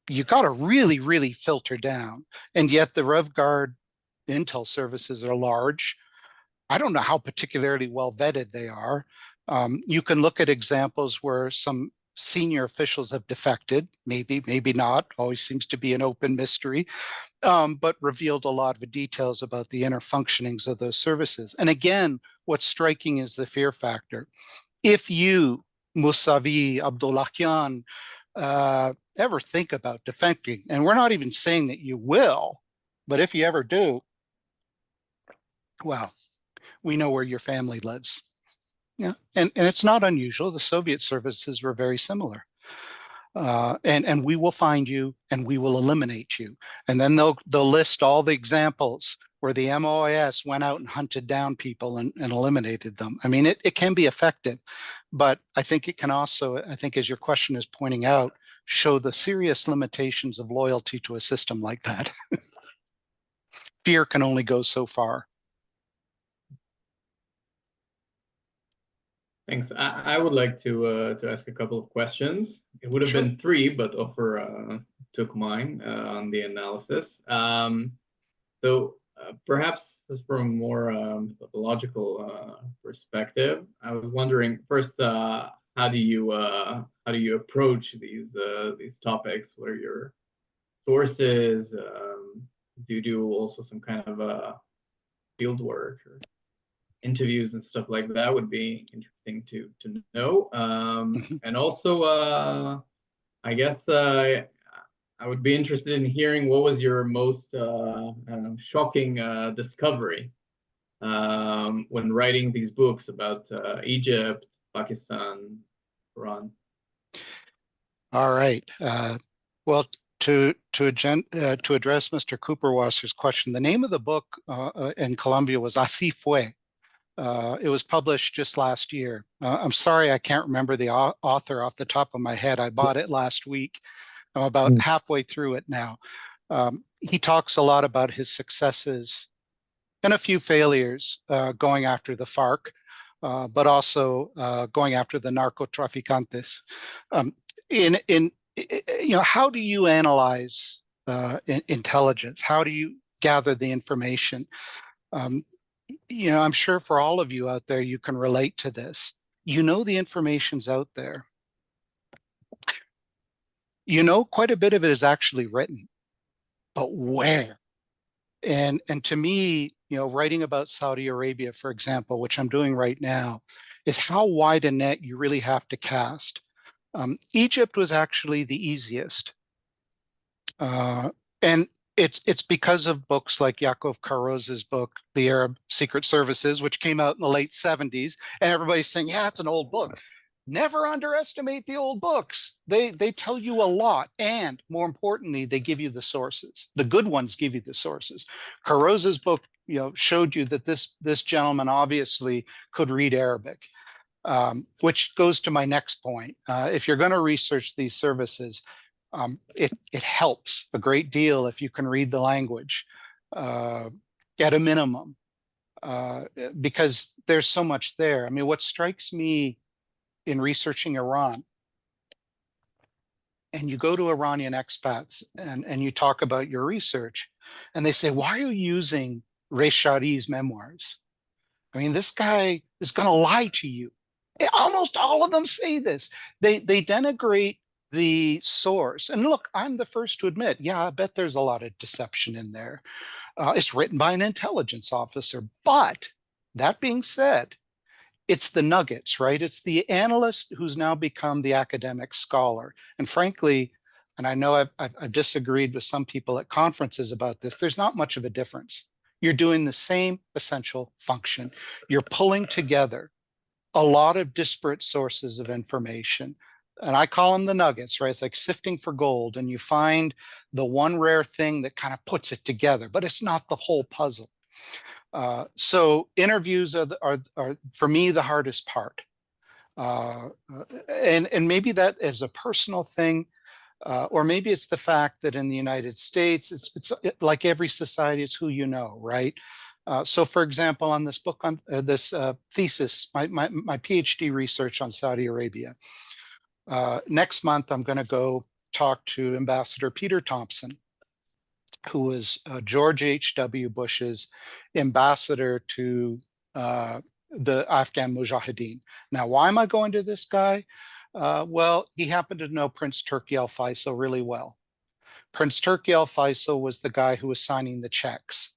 you got to really, really filter down. And yet the Rev Guard intel services are large. I don't know how particularly well vetted they are. You can look at examples where some senior officials have defected, maybe not, always seems to be an open mystery, but revealed a lot of details about the inner functionings of those services. And again, what's striking is the fear factor. If you, Mousavi, Abdullahian, ever think about defecting, and we're not even saying that you will, but if you ever do, well, we know where your family lives. Yeah, and it's not unusual. The Soviet services were very similar. And we will find you and we will eliminate you. And then they'll list all the examples where the MOIS went out and hunted down people and eliminated them. I mean, it can be effective, but I think it can also, as your question is pointing out, show the serious limitations of loyalty to a system like that. Fear can only go so far. Thanks. I would like to ask a couple of questions. It would have Sure. been three, but Ofer took mine on the analysis. So perhaps from a more methodological perspective, I was wondering first, how do you approach these topics? What are your sources? Do you do also some kind of field work or interviews and stuff like that? Would be interesting to know. And also, I guess I would be interested in hearing what was your most shocking discovery when writing these books about Egypt, Pakistan, Iran. All right. Well, to address Mr. Cooperwasser's question, the name of the book in Colombia was Así Fue. It was published just last year. I'm sorry, I can't remember the author off the top of my head. I bought it last week. I'm about halfway through it now. He talks a lot about his successes and a few failures going after the FARC, but also going after the narcotraficantes. How do you analyze intelligence? How do you gather the information? I'm sure for all of you out there, you can relate to this. The information's out there. Quite a bit of it is actually written, but where? And to me, writing about Saudi Arabia, for example, which I'm doing right now, is how wide a net you really have to cast. Egypt was actually the easiest. And it's because of books like Yaakov Karoz's book, The Arab Secret Services, which came out in the late 70s. And everybody's saying, yeah, it's an old book. never underestimate the old books. They tell you a lot. And more importantly, they give you the sources. The good ones give you the sources. Caroz's book, showed you that this gentleman obviously could read Arabic, which goes to my next point. If you're going to research these services, it helps a great deal if you can read the language at a minimum, because there's so much there. I mean, what strikes me in researching Iran, and you go to Iranian expats and you talk about your research, and they say, why are you using Reshadi's memoirs? I mean, this guy is going to lie to you. Almost all of them say this. They denigrate the source. And look, I'm the first to admit, yeah, I bet there's a lot of deception in there. It's written by an intelligence officer. But that being said, it's the nuggets, right? It's the analyst who's now become the academic scholar. And frankly, and I know I've disagreed with some people at conferences about this, there's not much of a difference. You're doing the same essential function. You're pulling together a lot of disparate sources of information. And I call them the nuggets, right? It's like sifting for gold, and you find the one rare thing that kind of puts it together, but it's not the whole puzzle. So interviews are for me the hardest part, and maybe that is a personal thing, or maybe it's the fact that in the United States, it's like every society, it's who you know, right? So, for example, on this book, on this thesis, my PhD research on Saudi Arabia. Next month, I'm going to go talk to Ambassador Peter Thompson, who was George H.W. Bush's ambassador to the Afghan Mujahideen. Now, why am I going to this guy? Well, he happened to know Prince Turki Al Faisal really well. Prince Turki Al Faisal was the guy who was signing the checks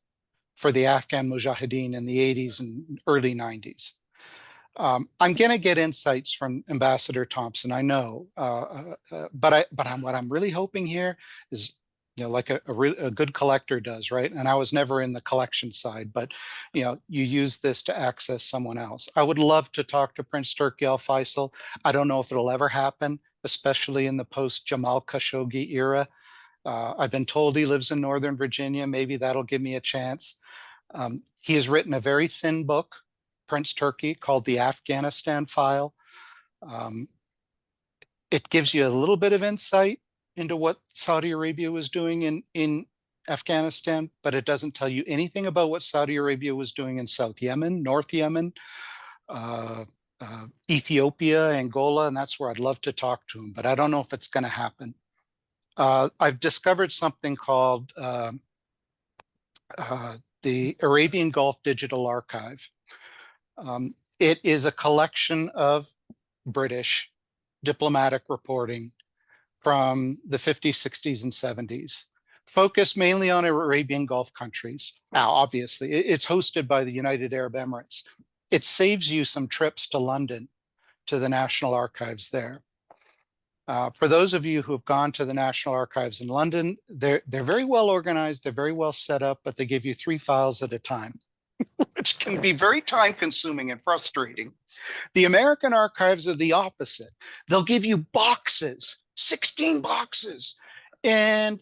for the Afghan Mujahideen in the 80s and early 90s. I'm going to get insights from Ambassador Thompson, I know, but what I'm really hoping here is, like a good collector does, right? And I was never in the collection side, but you use this to access someone else. I would love to talk to Prince Turki Al Faisal. I don't know if it'll ever happen, especially in the post-Jamal Khashoggi era. I've been told he lives in Northern Virginia. Maybe that'll give me a chance. He has written a very thin book, Prince Turki, called The Afghanistan File. It gives you a little bit of insight into what Saudi Arabia was doing in Afghanistan, but it doesn't tell you anything about what Saudi Arabia was doing in South Yemen, North Yemen, Ethiopia, Angola, and that's where I'd love to talk to him, but I don't know if it's going to happen. I've discovered something called the Arabian Gulf Digital Archive. It is a collection of British diplomatic reporting from the 50s, 60s, and 70s, focused mainly on Arabian Gulf countries. Now, obviously, it's hosted by the United Arab Emirates. It saves you some trips to London, to the National Archives there. For those of you who have gone to the National Archives in London, they're very well organized, they're very well set up, but they give you 3 files at a time, which can be very time consuming and frustrating. The American archives are the opposite. They'll give you boxes, 16 boxes. And,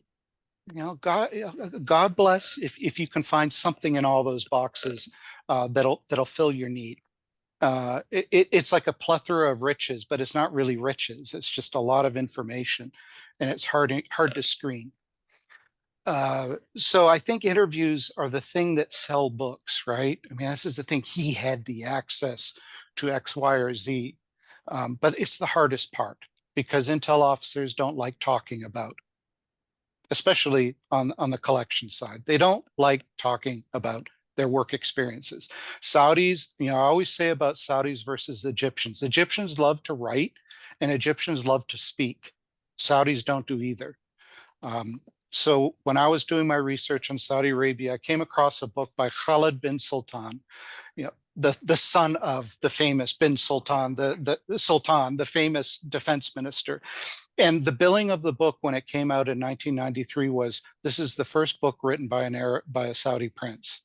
God bless if you can find something in all those boxes that'll fill your need. It's like a plethora of riches, but it's not really riches. It's just a lot of information, and it's hard to screen. So I think interviews are the thing that sell books, right? I mean, this is the thing. He had the access to X, Y, or Z, but it's the hardest part because intel officers don't like talking about, especially on the collection side. They don't like talking about their work experiences. Saudis, I always say about Saudis versus Egyptians. Egyptians love to write and Egyptians love to speak. Saudis don't do either. So when I was doing my research on Saudi Arabia, I came across a book by Khalid bin Sultan, the son of the famous bin Sultan, the famous defense minister. And the billing of the book when it came out in 1993 was, this is the first book written by a Saudi prince.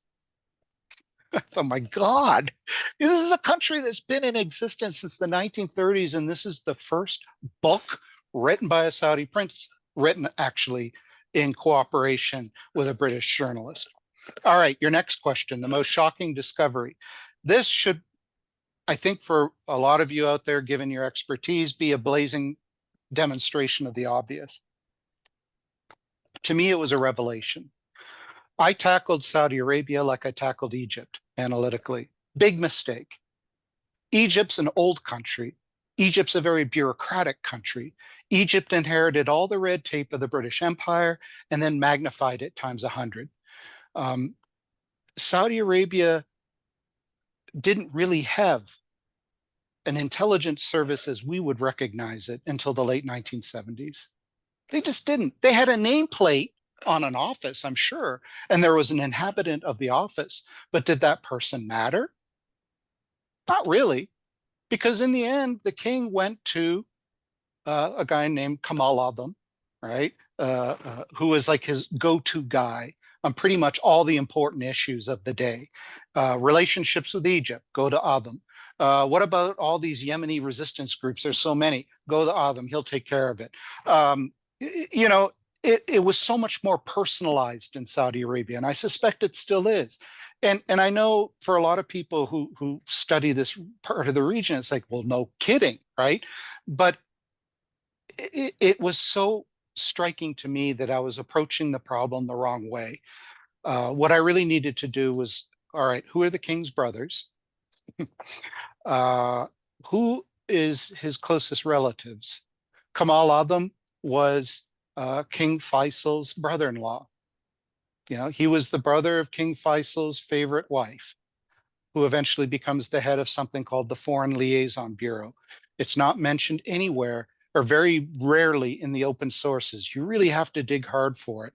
Oh my God, this is a country that's been in existence since the 1930s, and this is the first book written by a Saudi prince, written actually in cooperation with a British journalist. All right, your next question, the most shocking discovery. This should, I think, for a lot of you out there, given your expertise, be a blazing demonstration of the obvious. To me, it was a revelation. I tackled Saudi Arabia like I tackled Egypt analytically. Big mistake. Egypt's an old country. Egypt's a very bureaucratic country. Egypt inherited all the red tape of the British Empire and then magnified it times 100. Saudi Arabia didn't really have an intelligence service as we would recognize it until the late 1970s. They just didn't. They had a nameplate on an office, I'm sure, and there was an inhabitant of the office. But did that person matter? Not really, because in the end, the king went to a guy named Kamal Adam, right, who was like his go-to guy on pretty much all the important issues of the day. Relationships with Egypt, go to Adam. What about all these Yemeni resistance groups? There's so many. Go to Adam, he'll take care of it. You know, it was so much more personalized in Saudi Arabia, and I suspect it still is. And I know for a lot of people who study this part of the region, it's like, well, no kidding, right? But it was so striking to me that I was approaching the problem the wrong way. What I really needed to do was, all right, who are the king's brothers? Who is his closest relatives? Kamal Adam was King Faisal's brother-in-law. You know, he was the brother of King Faisal's favorite wife, who eventually becomes the head of something called the Foreign Liaison Bureau. It's not mentioned anywhere, or very rarely in the open sources. You really have to dig hard for it.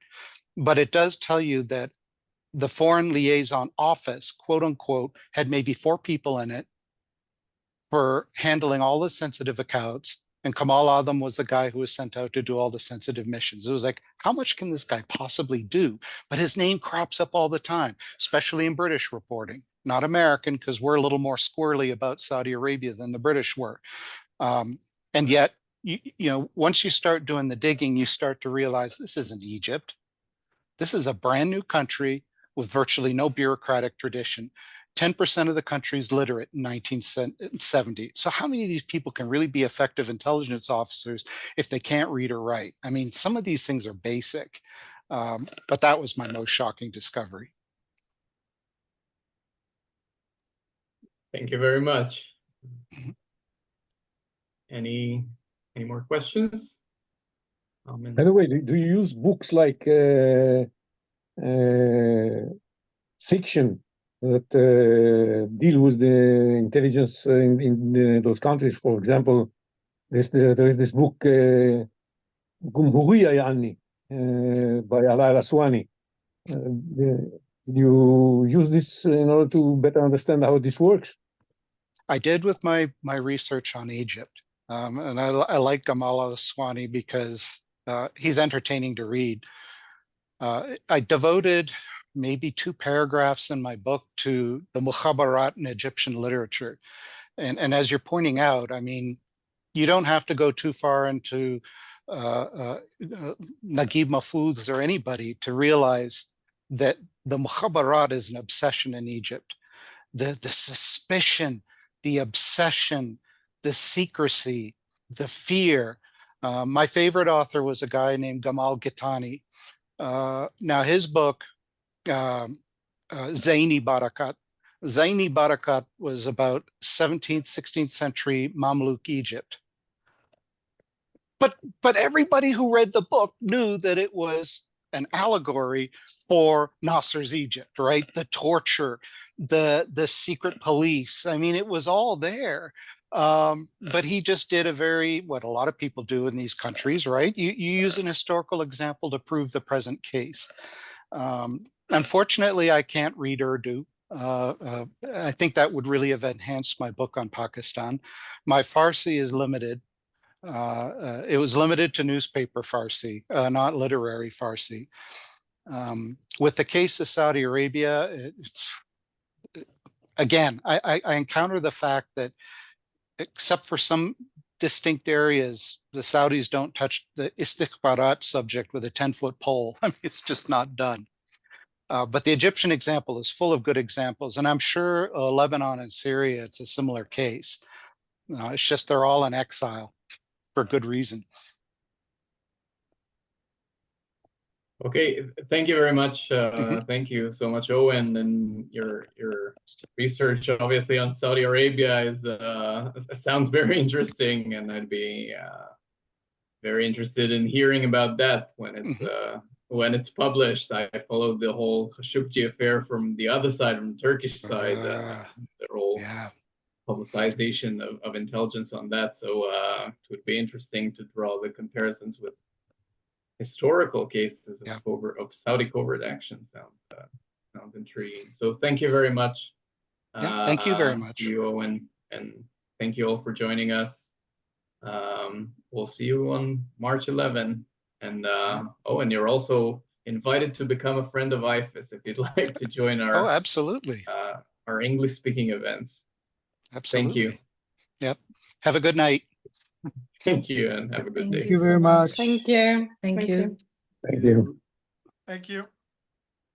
But it does tell you that the Foreign Liaison Office, quote unquote, had maybe 4 people in it for handling all the sensitive accounts. And Kamal Adam was the guy who was sent out to do all the sensitive missions. It was like, how much can this guy possibly do? But his name crops up all the time, especially in British reporting, not American, because we're a little more squirrely about Saudi Arabia than the British were. And yet, you know, once you start doing the digging, you start to realize this isn't Egypt. This is a brand new country with virtually no bureaucratic tradition. 10% of the country is literate in 1970. So how many of these people can really be effective intelligence officers if they can't read or write? I mean, some of these things are basic, but that was my most shocking discovery. Thank you very much. Any more questions? By the way, do you use books like fiction that deal with the intelligence in those countries? For example, there is this book, Gumhuriya Yani, by Ala al-Aswani. Did you use this in order to better understand how this works? I did with my research on Egypt. And I like Gamal al-Aswani because he's entertaining to read. I devoted maybe 2 paragraphs in my book to the mukhabarat in Egyptian literature. And as you're pointing out, I mean, you don't have to go too far into Naguib Mahfouz or anybody to realize that the mukhabarat is an obsession in Egypt. The suspicion, the obsession, the secrecy, the fear. My favorite author was a guy named Gamal Gitani. Now his book, Zaini Barakat. Zaini Barakat was about 17th, 16th century Mamluk Egypt. But everybody who read the book knew that it was an allegory for Nasser's Egypt, right? The torture, the secret police. I mean, it was all there. But he just did what a lot of people do in these countries, right? You use an historical example to prove the present case. Unfortunately, I can't read Urdu. I think that would really have enhanced my book on Pakistan. My Farsi is limited. It was limited to newspaper Farsi, not literary Farsi. With the case of Saudi Arabia, again, I encounter the fact that except for some distinct areas, the Saudis don't touch the istikhbarat subject with a 10-foot pole. I mean, it's just not done. But the Egyptian example is full of good examples, and I'm sure Lebanon and Syria, it's a similar case. It's just they're all in exile for good reason. Okay, thank you very much. Thank you so much, Owen, and your research obviously on Saudi Arabia is sounds very interesting, and I'd be very interested in hearing about that when it's published. I followed the whole Khashoggi affair from the other side, from the Turkish side, the whole publicization of intelligence on that. So it would be interesting to draw the comparisons with historical cases of Saudi covert action. Sounds intriguing. So thank you very much. Thank you very much. You, Owen, and thank you all for joining us. We'll see you on March 11. And Owen, you're also invited to become a friend of IFIS if you'd like to join our absolutely our English-speaking events. Absolutely. Thank you. Yep. Have a good night. Thank you, and have a good day. Thank you very much. Thank you. Thank you. Thank you. Thank you.